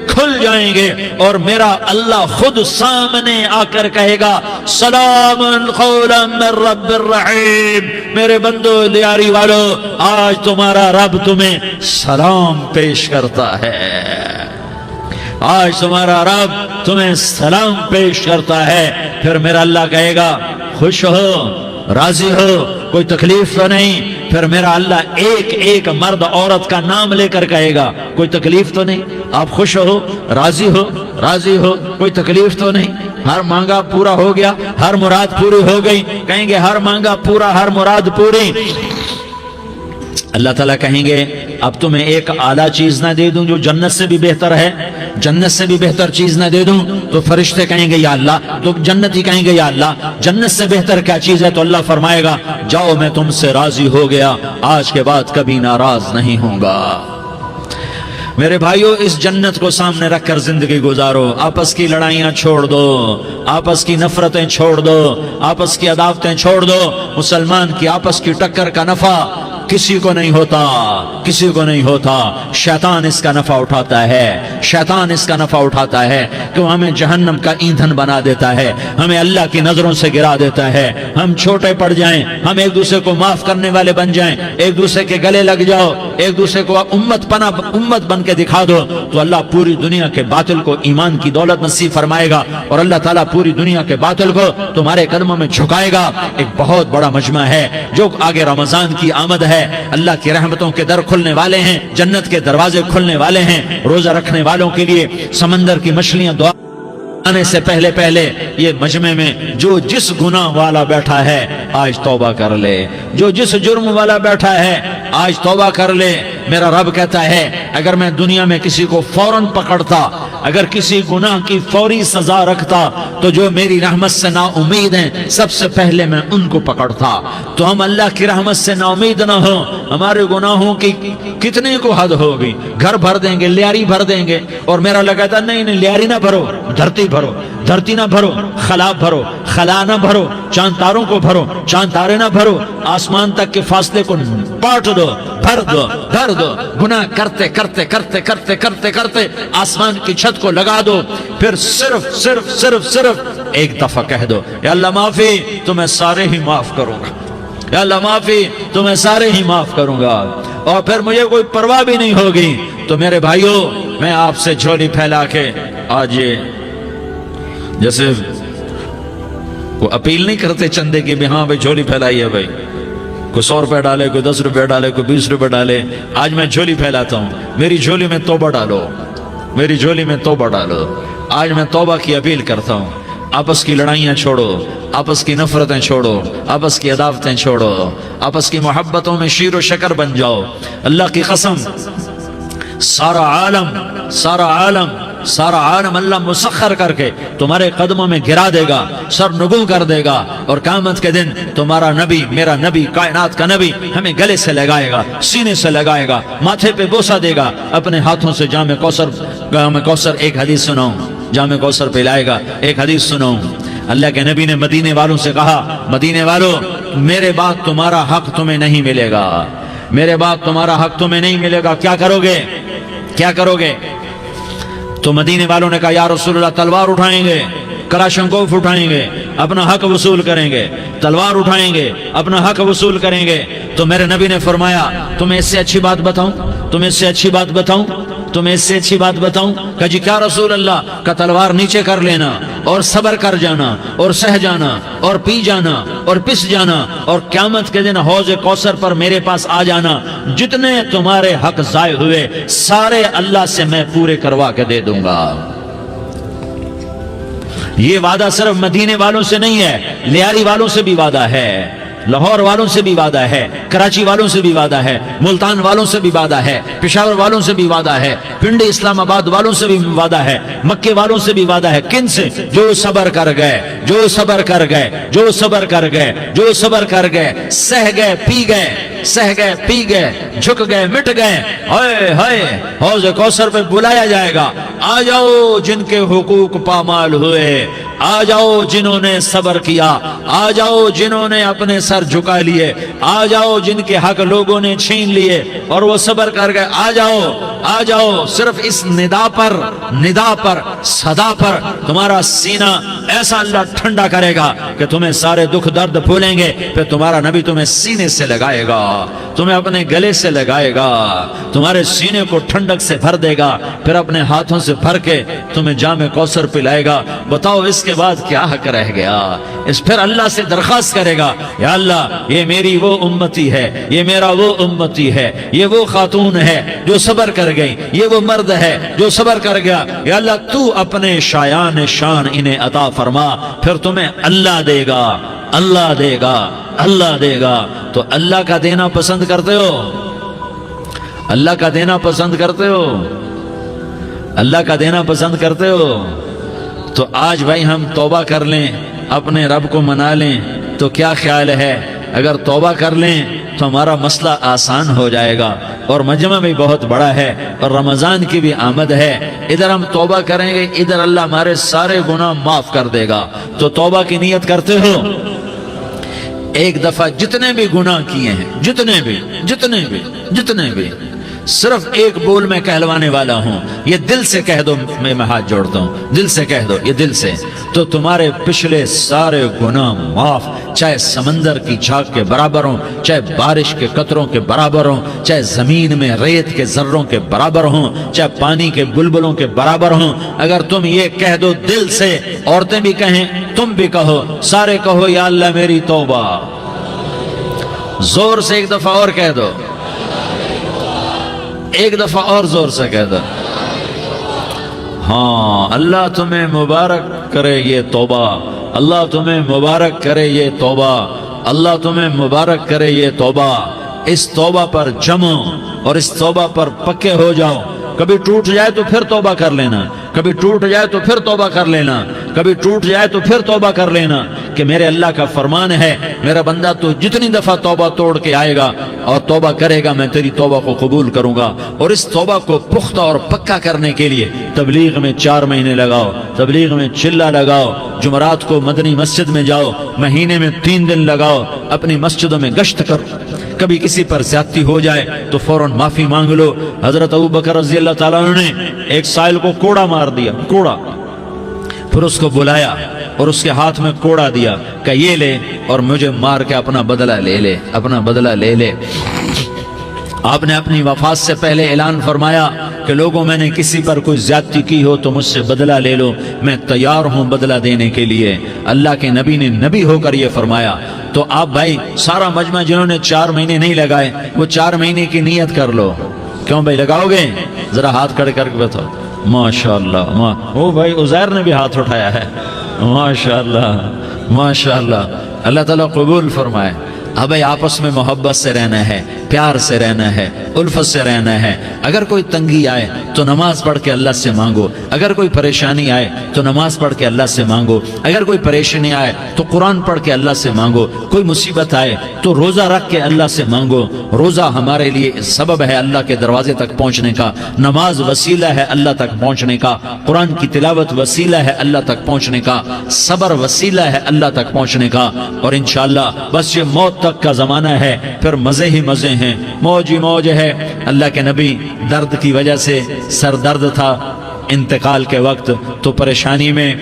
کھل جائیں گے اور میرا اللہ خود سامنے آ کر کہے گا سلام قولا من رب الرحیم، میرے بندو دیاری والو، آج تمہارا رب تمہیں سلام پیش کرتا ہے، آج تمہارا رب تمہیں سلام پیش کرتا ہے۔ پھر میرا اللہ کہے گا خوش ہو، راضی ہو، کوئی تکلیف تو نہیں؟ پھر میرا اللہ ایک ایک مرد عورت کا نام لے کر کہے گا کوئی تکلیف تو نہیں؟ آپ خوش ہو، راضی ہو، راضی ہو، کوئی تکلیف تو نہیں؟ ہر مانگا پورا ہو گیا، ہر مراد پوری ہو گئی؟ کہیں گے ہر مانگا پورا، ہر مراد پوری۔ اللہ تعالیٰ کہیں گے اب تمہیں ایک اعلیٰ چیز نہ دے دوں جو جنت سے بھی بہتر ہے؟ جنت سے بھی بہتر چیز نہ دے دوں؟ تو فرشتے کہیں گے یا اللہ، تو جنتی کہیں گے یا اللہ جنت سے بہتر کیا چیز ہے؟ تو اللہ فرمائے گا جاؤ میں تم سے راضی ہو گیا، آج کے بعد کبھی ناراض نہیں ہوں گا۔ میرے بھائیو، اس جنت کو سامنے رکھ کر زندگی گزارو، آپس کی لڑائیاں چھوڑ دو، آپس کی نفرتیں چھوڑ دو، آپس کی عداوتیں چھوڑ دو۔ مسلمان کی آپس کی ٹکر کا نفع کسی کو نہیں ہوتا، کسی کو نہیں ہوتا، شیطان اس کا نفع اٹھاتا ہے، شیطان اس کا نفع اٹھاتا ہے کہ وہ ہمیں جہنم کا ایندھن بنا دیتا ہے، ہمیں اللہ کی نظروں سے گرا دیتا ہے، ہم چھوٹے پڑ جائیں، ہم ایک دوسرے کو معاف کرنے والے بن جائیں، ایک دوسرے کے گلے لگ جاؤ، ایک دوسرے کو امت بن کے دکھا دو، تو اللہ پوری دنیا کے باطل کو ایمان کی دولت نصیب فرمائے گا اور اللہ تعالیٰ پوری دنیا کے باطل کو تمہارے قدموں میں جھکائے گا۔ ایک بہت بڑا مجمع ہے جو آگے رمضان کی آمد ہے، اللہ کی رحمتوں کے در کھلنے والے ہیں، جنت کے دروازے کھلنے والے ہیں، روزہ رکھنے والوں کے لیے سمندر کی مچھلیاں دعا آنے سے پہلے پہلے یہ مجمع میں جو جس گناہ والا بیٹھا ہے آج توبہ کر لے، جو جس جرم والا بیٹھا ہے آج توبہ کر لے۔ میرا رب کہتا ہے اگر میں دنیا میں کسی کو فوراً پکڑتا، اگر کسی گناہ کی فوری سزا رکھتا تو جو میری رحمت سے نا امید ہیں سب سے پہلے میں ان کو پکڑتا۔ تو ہم اللہ کی رحمت سے نا امید نہ ہوں، ہمارے گناہوں کی کتنے کو حد ہوگی، گھر بھر دیں گے، لیاری بھر دیں گے، اور میرا اللہ کہتا نہیں نہیں لیاری نہ بھرو، دھرتی بھرو، دھرتی نہ بھرو، خلا بھرو، خلا نہ بھرو، چاند تاروں کو بھرو، چاند تارے نہ بھرو، آسمان تک کے فاصلے کو پاٹ دو، بھر دو، بھر دو، گناہ کرتے کرتے کرتے کرتے کرتے کرتے آسمان کی چھت کو لگا دو، پھر صرف صرف صرف صرف ایک دفعہ کہہ دو یا اللہ معافی، تو میں سارے ہی معاف کروں گا، یا اللہ معافی، تو میں سارے ہی معاف کروں گا، اور پھر مجھے کوئی پرواہ بھی نہیں ہوگی۔ تو میرے بھائیو، میں آپ سے جھولی پھیلا کے آج یہ جیسے وہ اپیل نہیں کرتے چندے کی بھی ہاں بھائی جھولی پھیلائی ہے، بھائی کوئی 100 روپے ڈالے، کوئی 10 روپے ڈالے، کوئی 20 روپے ڈالے، آج میں جھولی پھیلاتا ہوں، میری جھولی میں توبہ ڈالو، میری جھولی میں توبہ ڈالو۔ آج میں توبہ کی اپیل کرتا ہوں، آپس کی لڑائیاں چھوڑو، آپس کی نفرتیں چھوڑو، آپس کی عداوتیں چھوڑو، آپس کی محبتوں میں شیر و شکر بن جاؤ۔ اللہ کی قسم، سارا عالم اللہ مسخر کر کے تمہارے قدموں میں گرا دے گا، سر نگوں کر دے گا، اور قیامت کے دن تمہارا نبی، میرا نبی، کائنات کا نبی ہمیں گلے سے لگائے گا، سینے سے لگائے گا، ماتھے پہ بوسہ دے گا، اپنے ہاتھوں سے جام کوثر ایک حدیث سناؤں، جام کوثر پلائے گا، ایک حدیث سناؤں۔ اللہ کے نبی نے مدینے والوں سے کہا، مدینے والوں میرے بعد تمہارا حق تمہیں نہیں ملے گا، میرے بعد تمہارا حق تمہیں نہیں ملے گا، کیا کرو گے، کیا کرو گے؟ تو مدینے والوں نے کہا یا رسول اللہ تلوار اٹھائیں گے، کراشنکوف اٹھائیں گے، اپنا حق وصول کریں گے، تلوار اٹھائیں گے، اپنا حق وصول کریں گے۔ تو میرے نبی نے فرمایا تمہیں اس سے اچھی بات بتاؤں، تمہیں اس سے اچھی بات بتاؤں، تمہیں اس سے اچھی بات بتاؤں؟ کہا جی کیا رسول اللہ؟ کا تلوار نیچے کر لینا اور صبر کر جانا اور سہ جانا اور پی جانا اور پس جانا، اور قیامت کے دن حوض کوثر پر میرے پاس آ جانا، جتنے تمہارے حق ضائع ہوئے سارے اللہ سے میں پورے کروا کے دے دوں گا۔ یہ وعدہ صرف مدینے والوں سے نہیں ہے، لیاری والوں سے بھی وعدہ ہے، لاہور والوں سے بھی وعدہ ہے، کراچی والوں سے بھی وعدہ ہے، ملتان والوں سے بھی وعدہ ہے، پشاور والوں سے بھی وعدہ ہے، پنڈی اسلام آباد والوں سے بھی وعدہ ہے، مکے والوں سے بھی وعدہ ہے۔ کن سے؟ جو صبر کر گئے، جو صبر کر گئے، جو صبر کر گئے، جو صبر کر گئے، سہ گئے پی گئے، سہ گئے پی گئے، جھک گئے مٹ گئے۔ ہائے ہائے، حوض کوثر پہ بلایا جائے گا، آ جاؤ جن کے حقوق پامال ہوئے، آ جاؤ جنہوں نے صبر کیا، آ جاؤ جنہوں نے اپنے سر جھکا لیے، آ جاؤ جن کے حق لوگوں نے چھین لیے اور وہ صبر کر گئے، آ جاؤ آ جاؤ۔ صرف اس ندا پر صدا پر تمہارا سینہ ایسا اللہ ٹھنڈا کرے گا کہ تمہیں سارے دکھ درد بھولیں گے، پھر تمہارا نبی تمہیں سینے سے لگائے گا، تمہیں اپنے گلے سے لگائے گا، تمہارے سینے کو ٹھنڈک سے بھر دے گا، پھر اپنے ہاتھوں سے بھر کے تمہیں جام کوثر پلائے گا۔ بتاؤ اس کے بعد کیا حق رہ گیا؟ پھر اللہ سے درخواست کرے گا، یا اللہ یہ میری وہ امتی ہے، یہ میرا وہ امتی ہے، یہ وہ خاتون ہے جو صبر کر گئی، یہ وہ مرد ہے جو صبر کر گیا، یا اللہ تو اپنے شایان شان انہیں عطا فرما، پھر تمہیں اللہ دے گا، اللہ دے گا، اللہ دے گا۔ تو اللہ کا دینا پسند کرتے ہو؟ اللہ کا دینا پسند کرتے ہو؟ اللہ کا دینا پسند کرتے ہو؟ تو آج بھائی ہم توبہ کر لیں، اپنے رب کو منا لیں، تو کیا خیال ہے؟ اگر توبہ کر لیں تو ہمارا مسئلہ آسان ہو جائے گا، اور مجمع بھی بہت بڑا ہے، اور رمضان کی بھی آمد ہے، ادھر ہم توبہ کریں گے، ادھر اللہ ہمارے سارے گناہ معاف کر دے گا۔ تو توبہ کی نیت کرتے ہو؟ ایک دفعہ جتنے بھی گناہ کیے ہیں، جتنے بھی صرف ایک بول میں کہلوانے والا ہوں، یہ دل سے کہہ دو، میں ہاتھ جوڑتا ہوں، دل سے کہہ دو، یہ دل سے، تو تمہارے پچھلے سارے گناہ معاف، چاہے سمندر کی جھاگ کے برابر ہوں، چاہے بارش کے قطروں کے برابر ہوں، چاہے زمین میں ریت کے ذروں کے برابر ہوں، چاہے پانی کے بلبلوں کے برابر ہوں۔ اگر تم یہ کہہ دو دل سے، عورتیں بھی کہیں، تم بھی کہو، سارے کہو، یا اللہ میری توبہ۔ زور سے ایک دفعہ اور کہہ دو، ایک دفعہ اور زور سے کہہ دو۔ ہاں، اللہ تمہیں مبارک کرے یہ توبہ، اللہ تمہیں مبارک کرے یہ توبہ، اللہ تمہیں مبارک کرے یہ توبہ۔ اس توبہ پر جمو اور اس توبہ پر پکے ہو جاؤ۔ کبھی ٹوٹ جائے تو پھر توبہ کر لینا، کبھی ٹوٹ جائے تو پھر توبہ کر لینا، کبھی ٹوٹ جائے تو پھر توبہ کر لینا، کہ میرے اللہ کا فرمان ہے، میرا بندہ تو جتنی دفعہ توبہ توڑ کے آئے گا اور توبہ کرے گا، میں تیری توبہ کو قبول کروں گا۔ اور اس توبہ کو پختہ اور پکا کرنے کے لیے تبلیغ میں 4 مہینے لگاؤ، تبلیغ میں چلہ لگاؤ، جمعرات کو مدنی مسجد میں جاؤ، مہینے میں 3 دن لگاؤ، اپنی مسجدوں میں گشت کرو۔ کبھی کسی پر زیادتی ہو جائے تو فوراً معافی مانگ لو۔ حضرت ابوبکر رضی اللہ تعالیٰ عنہ نے ایک سائل کو کوڑا مار دیا، کوڑا، پھر اس کو بلایا اور اس کے ہاتھ میں کوڑا دیا کہ یہ لے اور مجھے مار کے اپنا بدلہ لے لے، اپنا بدلہ لے لے۔ آپ نے اپنی وفات سے پہلے اعلان فرمایا کہ لوگوں، میں نے کسی پر کوئی زیادتی کی ہو تو مجھ سے بدلہ لے لو، میں تیار ہوں بدلہ دینے کے لیے۔ اللہ کے نبی نے نبی ہو کر یہ فرمایا۔ تو آپ بھائی سارا مجمع جنہوں نے 4 مہینے نہیں لگائے، وہ 4 مہینے کی نیت کر لو۔ کیوں بھائی لگاؤ گے؟ ذرا ہاتھ کھڑے کر کے بتاؤ۔ ماشاءاللہ، وہ بھائی عزیر نے بھی ہاتھ اٹھایا ہے، ماشاءاللہ ماشاءاللہ، اللہ تعالیٰ قبول فرمائے۔ اب بھائی آپس میں محبت سے رہنا ہے، پیار سے رہنا ہے، الفت سے رہنا ہے۔ اگر کوئی تنگی آئے تو نماز پڑھ کے اللہ سے مانگو، اگر کوئی پریشانی آئے تو نماز پڑھ کے اللہ سے مانگو، اگر کوئی پریشانی آئے تو قرآن پڑھ کے اللہ سے مانگو، کوئی مصیبت آئے تو روزہ رکھ کے اللہ سے مانگو۔ روزہ ہمارے لیے سبب ہے اللہ کے دروازے تک پہنچنے کا، نماز وسیلہ ہے اللہ تک پہنچنے کا، قرآن کی تلاوت وسیلہ ہے اللہ تک پہنچنے کا، صبر وسیلہ ہے اللہ تک پہنچنے کا۔ اور انشاءاللہ بس یہ موت تک کا زمانہ ہے، پھر مزے ہی مزے ہیں، موج ہی موج ہے۔ اللہ کے نبی درد کی وجہ سے سر درد تھا انتقال کے وقت، تو پریشانی میں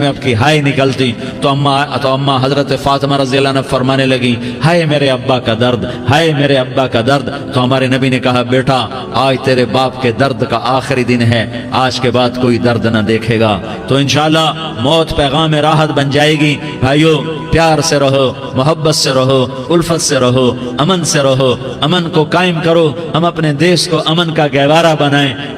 اب کی ہائے نکلتی، تو اماں حضرت فاطمہ رضی اللہ عنہ فرمانے لگی، ہائے میرے ابا کا درد، ہائے میرے ابا کا درد۔ تو ہمارے نبی نے کہا، بیٹا آج تیرے باپ کے درد کا آخری دن ہے، آج کے بعد کوئی درد نہ دیکھے گا۔ تو انشاءاللہ موت پیغام راحت بن جائے گی۔ بھائیو پیار سے رہو، محبت سے رہو، الفت سے رہو، امن سے رہو، امن کو قائم کرو۔ ہم اپنے دیش کو امن کا گہوارہ بنائیں،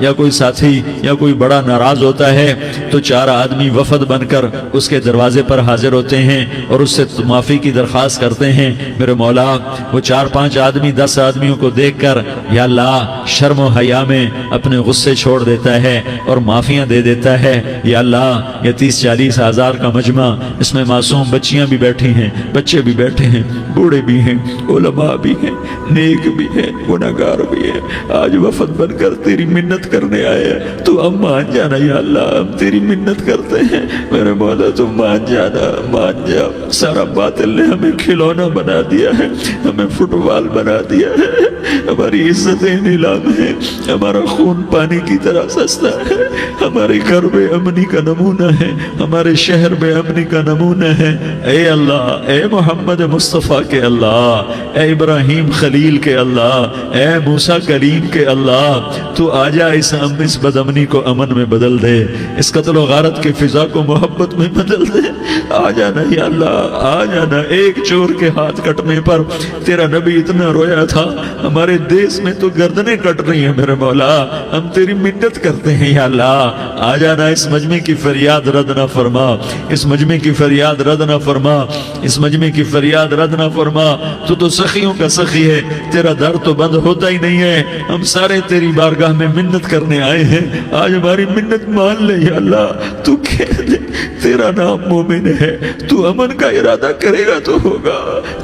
یا کوئی ساتھی یا کوئی بڑا ناراض ہوتا ہے تو 4 آدمی وفد بن کر اس کے دروازے پر حاضر ہوتے ہیں اور اس سے معافی کی درخواست کرتے ہیں. میرے مولا وہ 4-5 آدمی 10 آدمیوں کو دیکھ کر یا اللہ شرم و حیا میں اپنے غصے چھوڑ دیتا ہے اور معافیاں دے دیتا ہے. یا اللہ یہ 30-40 ہزار کا مجمع، اس میں معصوم بچیاں بھی بیٹھی ہیں، بچے بھی بیٹھے ہیں، بوڑھے بھی ہیں، علماء بھی ہیں، نیک بھی ہیں، گناہگار بھی ہیں. آج وفد بن کر تیری منت کرنے آئے ہیں، تو ہم مان جانا یا اللہ، ہم تیری منت کرتے ہیں. میرے مولا تو مان جانا، مان جا. سارا باطل نے ہمیں کھلونا بنا دیا ہے، ہمیں فٹ بال بنا دیا ہے، ہماری عزتیں نیلام ہے، ہمارا خون پانی کی طرح سستا ہے، ہمارے گھر بے امنی کا نمونہ ہے، ہمارے شہر بے امنی کا نمونہ ہے. اے اللہ، اے محمد مصطفیٰ کے اللہ، اے ابراہیم خلیل کے اللہ، اے موسیٰ کلیم کے اللہ، تو آجا اس بدامنی کو امن میں بدل دے، اس قتل و غارت کی فضا کو محبت میں بدل دے. آ جانا یا اللہ، آ جانا. ایک چور کے ہاتھ کٹنے پر تیرا نبی اتنا رویا تھا، ہمارے دیس میں تو گردنیں کٹ رہی ہیں. میرے مولا ہم تیری منت کرتے ہیں یا اللہ، آ جانا. اس مجمع کی فریاد رد نہ فرما، اس مجمع کی فریاد رد نہ فرما، اس مجمع کی فریاد رد نہ فرما. تو سخیوں کا سخی ہے، تیرا در تو بند ہوتا ہی نہیں ہے. ہم سارے تیری بارگاہ میں منت کرنے آئے ہیں، آج ہماری منت مان لے یا اللہ. تو کہہ دے تیرا نام مومن ہے، تو امن کا ارادہ کرے گا تو ہوگا.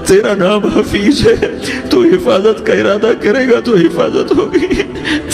تیرا نام حفیظ ہے، تو حفاظت کا ارادہ کرے گا تو حفاظت ہوگی.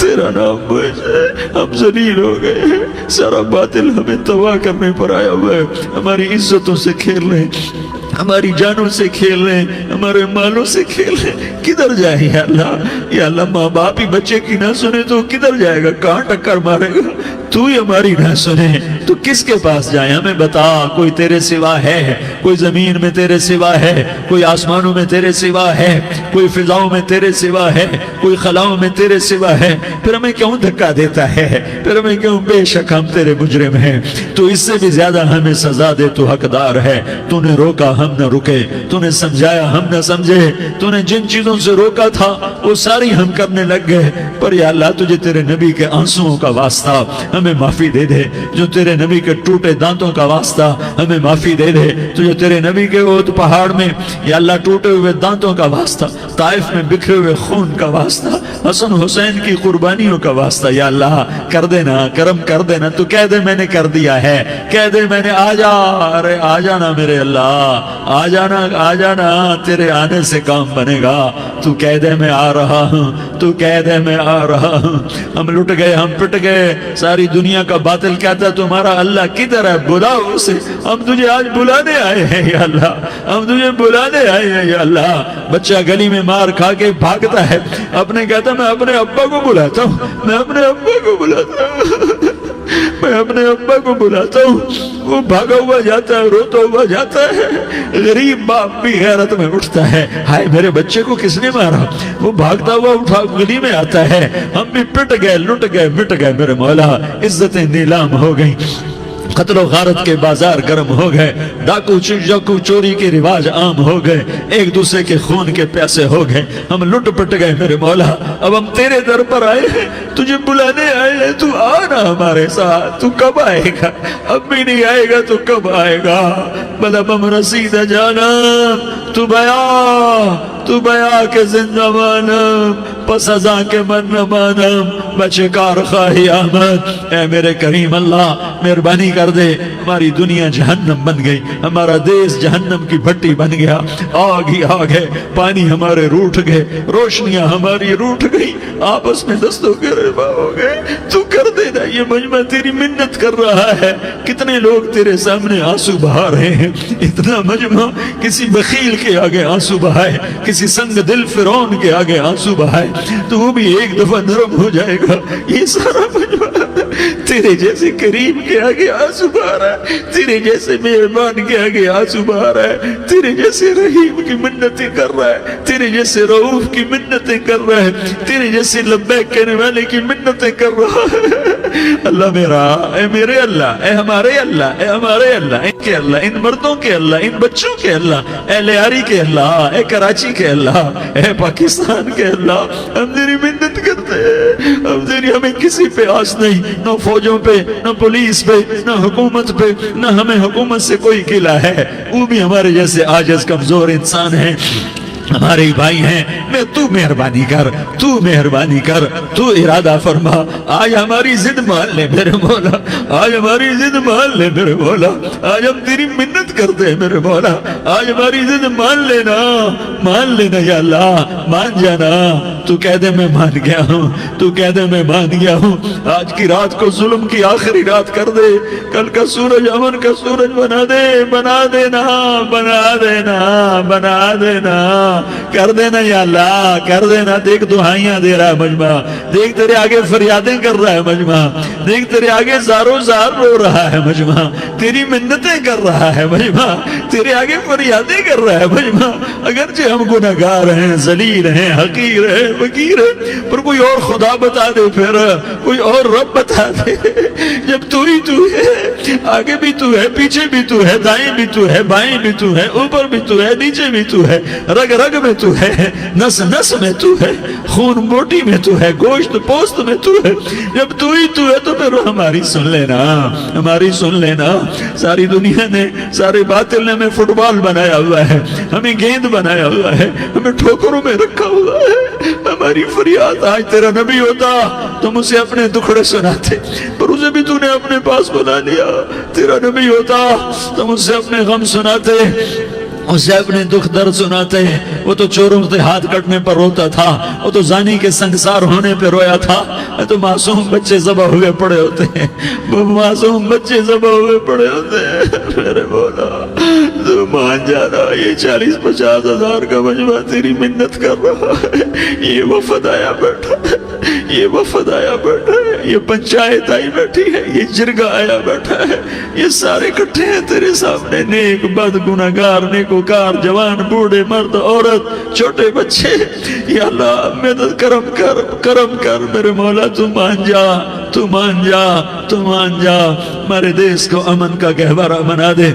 تیرا نام بوجھ ہے، ہم ذلیل ہو گئے ہیں، سارا باطل ہمیں تباہ کرنے پر آیا ہوا ہے. ہماری عزتوں سے کھیل رہے ہیں، ہماری جانوں سے کھیل رہے ہیں، ہمارے مالوں سے کھیل رہے ہیں. کدھر جائے یا اللہ؟ یا اللہ ماں باپ ہی بچے کی نہ سنے تو کدھر جائے گا؟ کہاں ٹکر مارے گا؟ تو ہی ہماری نہ سنے تو کس کے پاس جائیں؟ ہمیں بتا. کوئی تیرے سوا ہے؟ کوئی زمین میں تیرے سوا ہے؟ کوئی آسمانوں میں تیرے سوا ہے؟ کوئی فضاؤں میں تیرے سوا ہے؟ کوئی خلاؤں میں تیرے سوا ہے؟ پھر ہمیں کیوں دھکا دیتا ہے؟ پھر ہمیں کیوں؟ بے شک ہم تیرے مجرم ہیں، تو اس سے بھی زیادہ ہمیں سزا دے. تو حقدار ہے. تو نے روکا ہم نہ رکے، تو نے سمجھایا ہم نہ سمجھے، تو نے جن چیزوں سے روکا تھا وہ ساری ہم کرنے لگ گئے. پر یا اللہ تجھے تیرے نبی کے آنسوؤں کا واسطہ ہمیں معافی دے دے. جو تیرے نبی کے ٹوٹے دانتوں کا واسطہ ہمیں معافی دے دے. تو جو تیرے نبی کے اود پہاڑ میں یا اللہ ٹوٹے ہوئے دانتوں کا واسطہ، طائف میں بکھرے ہوئے خون کا واسطہ، حسن حسین کی قربانیوں کا واسطہ یا اللہ کر دینا، کرم کر دینا. تو کہہ دے میں نے کر دیا ہے، کہہ دے میں نے. آ جا، ارے آ جانا میرے اللہ، آ جانا، آ جانا. تیرے آنے سے کام بنے گا. تو کہہ دے میں آ رہا ہوں، تو کہہ دے میں آ رہا ہوں. ہم لٹ گئے، ہم پٹ گئے. ساری دنیا کا باطل کہتا ہے تمہارا اللہ کدھر ہے؟ بلاؤ اسے. ہم تجھے آج بلانے آئے ہیں یا اللہ، ہم تجھے بلانے آئے ہیں یا اللہ. بچہ گلی میں مار کھا کے بھاگتا ہے، اپنے کہتا میں اپنے ابا کو بلاتا ہوں، میں اپنے ابا کو بلاتا ہوں، میں اپنے ابا کو بلاتا ہوں. وہ بھاگا ہوا جاتا ہے، روتا ہوا جاتا ہے. غریب باپ بھی غیرت میں اٹھتا ہے، ہائے میرے بچے کو کس نے مارا؟ وہ بھاگتا ہوا اٹھا گلی میں آتا ہے. ہم بھی پٹ گئے، لٹ گئے، مٹ گئے. میرے مولا عزتیں نیلام ہو گئیں، قتل و غارت کے بازار گرم ہو گئے، ڈاکو چوری کے رواج عام ہو گئے، ایک دوسرے کے خون کے پیاسے ہو گئے. ہم لٹ پٹ گئے میرے مولا. اب ہم تیرے در پر آئے ہیں، تجھے بلانے آئے ہیں. تو آنا ہمارے ساتھ. تو کب آئے گا؟ اب بھی نہیں آئے گا تو کب آئے گا؟ مطلب ہم رسید جانا تو بیا کے زندہ مانم، پس ازاں کے من نہ مانم، بچے کار خواہی آمد. اے میرے کریم اللہ مہربانی کر دے. ہماری دنیا جہنم بن گئی، ہمارا دیس جہنم کی بھٹی بن گیا. آگ ہی آگ ہے، پانی ہمارے روٹھ گئے، روشنیاں ہماری روٹھ گئی، آپس میں دستوں گریباں ہو گئے. تو کر دے نا. یہ مجمع تیری منت کر رہا ہے. کتنے لوگ تیرے سامنے آنسو بہا رہے ہیں. اتنا مجمع کسی بخیل کے آگے آنسو بہائے، کسی سنگ دل فرعون کے آگے آنسو بہائے تو وہ بھی ایک دفعہ نرم ہو جائے گا. یہ سارا مجمع تیرے جیسے کریم کے آگے آنسو بہا رہا ہے، تیرے جیسے مہربان کے آگے آنسو بہا رہا ہے، تیرے جیسے رحیم کی منتیں کر رہا ہے، تیرے جیسے رؤوف کی منتیں کر رہا ہے، تیرے جیسے لبیک کہنے والے کی منتیں کر رہا ہے. اللہ میرا، اے میرے اللہ، اے ہمارے اللہ، اے ہمارے اللہ، ان کے اللہ، ان مردوں کے اللہ، ان بچوں کے اللہ، اے لیاری کے اللہ، اے کراچی کے اللہ، اے پاکستان کے اللہ. ہم تیری منت کرتے ہیں. اب تیری ہمیں کسی پہ آس نہیں, نہ فوجوں پہ, نہ پولیس پہ, نہ حکومت پہ, نہ ہمیں حکومت سے کوئی قلعہ ہے. وہ بھی ہمارے جیسے عاجز کمزور انسان ہیں, ہمارے بھائی ہیں. میں تو مہربانی کر, تو مہربانی کر, تو ارادہ فرما. آج ہماری ضد مان لے میرے مولا, آج ہماری ضد مان لے میرے مولا. آج ہم تیری منت کرتے ہیں میرے مولا, آج ہماری ضد مان لینا, مان لینا یا اللہ, مان جانا. تو کہہ دے میں مان گیا ہوں, تو کہہ دے میں مان گیا ہوں. آج کی رات کو ظلم کی آخری رات کر دے, کل کا سورج امن کا سورج بنا دے, بنا دینا, بنا دینا, بنا دینا, کر دینا یا اللہ, کر دینا. دیکھ دعائیاں دے رہا ہے مجمع, دیکھ تیرے آگے فریادیں کر رہا ہے مجمع, دیکھ تیرے آگے زارو زار رو رہا ہے مجمع, تیری منتیں کر رہا ہے مجمع, تیرے آگے فریادیں کر رہا ہے مجمع. اگرچہ ہم گناہگار ہیں, ذلیل ہیں, حقیر ہیں, فقیر ہیں, پر کوئی اور خدا بتا دے, پھر کوئی اور رب بتا دے. جب تو ہی تو ہے, آگے بھی تو ہے, پیچھے بھی تو ہے, دائیں بھی تو ہے, بائیں بھی تو ہے, اوپر بھی تو ہے, نیچے بھی تو ہے, رگ رگ میں تو ہے, نس نس میں تو ہے, خون بوٹی میں تو ہے, گوشت پوست میں تو ہے. جب تو ہی تو ہے تو پھر ہماری سن لینا, ہماری سن لینا. ساری دنیا نے, سارے باطل نے ہمیں فٹ بال بنایا ہوا ہے, ہمیں گیند بنایا ہوا ہے, ہمیں ٹھوکروں میں رکھا ہوا ہے. ہماری فریاد, آج تیرا نبی ہوتا تم اسے اپنے دکھڑے سناتے, پر اسے بھی تو نے اپنے پاس بنا لیا. تیرا نبی ہوتا تم اسے اپنے غم سناتے, اسے اپنے دکھ درد سناتے. وہ تو چوروں سے ہاتھ کٹنے پر روتا تھا, وہ تو زانی کے سنگسار ہونے پہ رویا تھا. تو معصوم بچے ذبح ہوئے پڑے ہوتے ہیں, وہ معصوم بچے ذبح ہوئے پڑے ہوتے ہیں. میرے مولا تو مان جانا, یہ 40-50 ہزار کا مجمع تیری منت کر رہا ہے. یہ وفد آیا بیٹھا ہے, یہ وفد آیا بیٹھا ہے, یہ پنچایت آئی بیٹھی ہے, یہ جرگہ آیا بیٹھا ہے, یہ سارے اکٹھے ہیں تیرے سامنے. نیک بد گناہگار, نیکوکار, جوان بوڑھے, مرد عورت, چھوٹے بچے. یا اللہ مدد کرم کر, کرم کر میرے مولا. تو مان جا, تو مان جا, تو مان جا. ہمارے دیس کو امن کا گہوارہ بنا دے,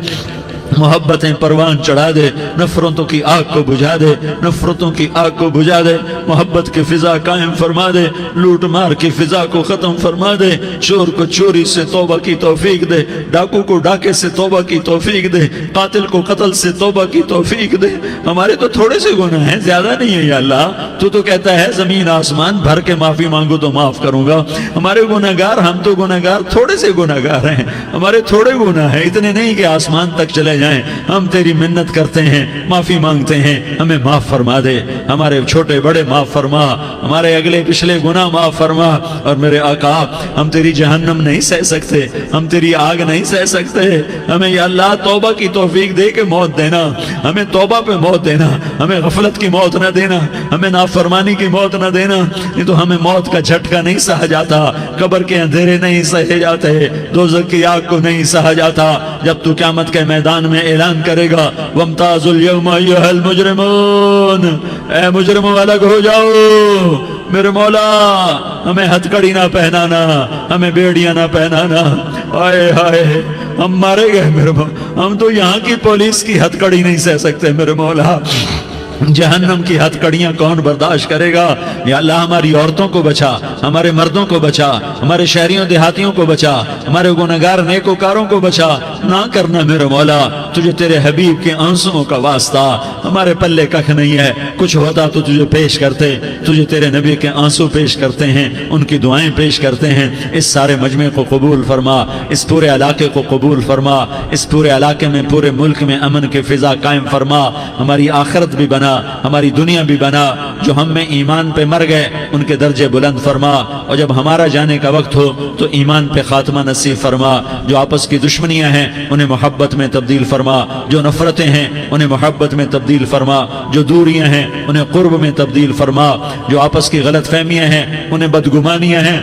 محبتیں پروان چڑھا دے, نفرتوں کی آگ کو بجھا دے, نفرتوں کی آگ کو بجھا دے, محبت کی فضا قائم فرما دے, لوٹ مار کی فضا کو ختم فرما دے, چور کو چوری سے توبہ کی توفیق دے, ڈاکو کو ڈاکے سے توبہ کی توفیق دے, قاتل کو قتل سے توبہ کی توفیق دے. ہمارے تو تھوڑے سے گناہ ہیں, زیادہ نہیں ہے یا اللہ. تو کہتا ہے زمین آسمان بھر کے معافی مانگو تو معاف کروں گا. ہمارے گناہگار, ہم تو گناہگار تھوڑے سے گناہگار ہیں, ہمارے تھوڑے گناہ ہیں, اتنے نہیں کہ آسمان تک چلے جائیں. ہم تیری منت کرتے ہیں, معافی مانگتے ہیں, ہمیں معاف فرما دے. ہمارے چھوٹے بڑے معاف فرما, ہمارے اگلے پچھلے گناہ معاف فرما. اور میرے آقا ہم تیری جہنم نہیں سہ سکتے, ہم تیری آگ نہیں سہ سکتے. ہمیں یا اللہ توبہ کی توفیق دے کے موت دینا, ہمیں توبہ پہ موت دینا, ہمیں غفلت کی موت نہ دینا, ہمیں نافرمانی کی موت نہ دینا. نہیں تو ہمیں موت کا جھٹکا نہیں سہا جاتا, قبر کے اندھیرے نہیں سہے جاتے, دوزخ کی آگ کو نہیں سہا جاتا. جب تو قیامت کے میدان میں اعلان کرے گا وَامْتَازُوا الْيَوْمَ أَيُّهَا الْمُجْرِمُونَ, اے مجرموں الگ ہو جاؤ. میرے مولا ہمیں ہتھ کڑی نہ پہنانا, ہمیں بیڑیاں نہ پہنانا. آئے ہائے ہم مارے گئے میرے مولا, ہم تو یہاں کی پولیس کی ہتھ کڑی نہیں سہ سکتے میرے مولا. جہنم کی ہتھ کڑیاں کون برداشت کرے گا. یا اللہ ہماری عورتوں کو بچا, ہمارے مردوں کو بچا, ہمارے شہریوں دیہاتیوں کو بچا, ہمارے گناہگار نیکوکاروں کو بچا. نہ کرنا میرے مولا, تجھے تیرے حبیب کے آنسوؤں کا واسطہ, ہمارے پلے ککھ نہیں ہے. کچھ ہوتا تو تجھے پیش کرتے, تجھے تیرے نبی کے آنسو پیش کرتے ہیں, ان کی دعائیں پیش کرتے ہیں. اس سارے مجمع کو قبول فرما, اس پورے علاقے کو قبول فرما, اس پورے علاقے میں, پورے ملک میں امن کی فضا قائم فرما. ہماری آخرت بھی بنا, ہماری دنیا بھی بنا. جو ہم میں ایمان پہ مر گئے ان کے درجے بلند فرما, اور جب ہمارا جانے کا وقت ہو تو ایمان پہ خاتمہ نصیب فرما. جو آپس کی دشمنیاں ہیں انہیں محبت میں تبدیل فرما, جو نفرتیں ہیں انہیں محبت میں تبدیل فرما, جو دوریاں ہیں انہیں قرب میں تبدیل فرما, جو آپس کی غلط فہمیاں ہیں انہیں بدگمانیاں ہیں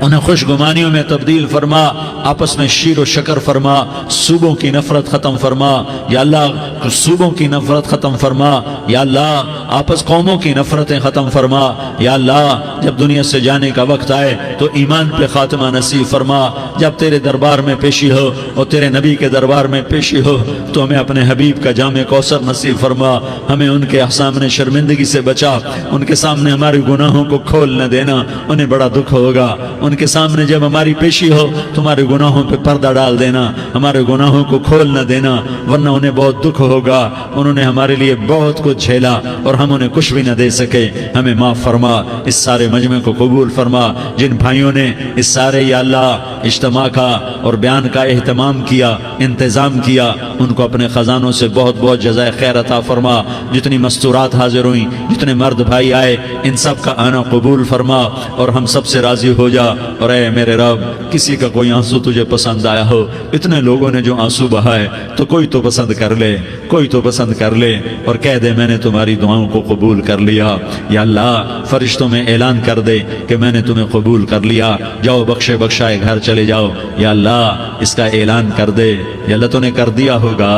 انہیں خوشگمانیوں میں تبدیل فرما، آپس میں شیر و شکر فرما، صوبوں کی نفرت ختم فرما یا اللہ، صوبوں کی نفرت ختم فرما یا اللہ، آپس قوموں کی نفرتیں ختم فرما یا اللہ، جب دنیا سے جانے کا وقت آئے تو ایمان پہ خاتمہ نصیب فرما، جب تیرے دربار میں پیشی ہو اور تیرے نبی کے دربار میں پیشی ہو تو ہمیں اپنے حبیب کا جام کوثر نصیب فرما، ہمیں ان کے سامنے شرمندگی سے بچا، ان کے سامنے ہمارے گناہوں کو کھول نہ دینا، انہیں بڑا دکھ ہوگا، ان کے سامنے جب ہماری پیشی ہو تمہارے گناہوں پہ پردہ ڈال دینا، ہمارے گناہوں کو کھول نہ دینا، ورنہ انہیں بہت دکھ ہوگا، انہوں نے ہمارے لیے بہت کچھ جھیلا اور ہم انہیں کچھ بھی نہ دے سکے، ہمیں معاف فرما، اس سارے مجمع کو قبول فرما، جن بھائیوں نے اس سارے یا اللہ اجتماع کا اور بیان کا اہتمام کیا، انتظام کیا، ان کو اپنے خزانوں سے بہت بہت جزائے خیر عطا فرما، جتنی مستورات حاضر ہوئیں، جتنے مرد بھائی آئے، ان سب کا آنا قبول فرما اور ہم سب سے راضی ہو جا، اور اے میرے رب، کسی کا کوئی آنسو تجھے پسند آیا ہو، اتنے لوگوں نے جو آنسو بہائے تو کوئی تو پسند کر لے، کوئی تو پسند کر لے اور کہہ دے میں نے تمہاری دعاؤں کو قبول کر لیا، یا اللہ فرشتوں میں اعلان کر دے کہ میں نے تمہیں قبول کر لیا، جاؤ بخشے بخشائے گھر چلے جاؤ، یا اللہ اس کا اعلان کر دے، یا اللہ تو نے کر دیا ہوگا،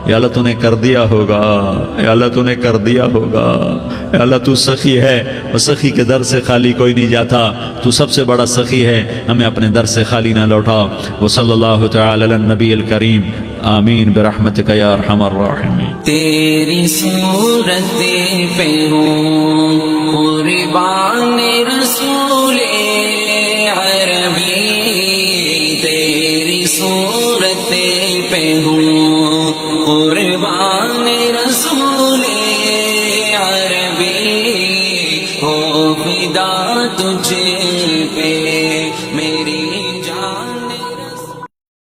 یا اللہ تو نے کر دیا ہوگا، یا اللہ تو نے کر دیا ہوگا، یا اللہ تو سخی ہے، اور سخی کے در سے خالی کوئی نہیں جاتا، تو سب سے بڑا سخی ہے، ہمیں اپنے در سے خالی نہ لوٹا، وصلی اللہ تعالی علی النبی الکریم، آمین برحمتک یا ارحم الراحمین۔ تیری صورت پہ ہوں قربان رسول عربی،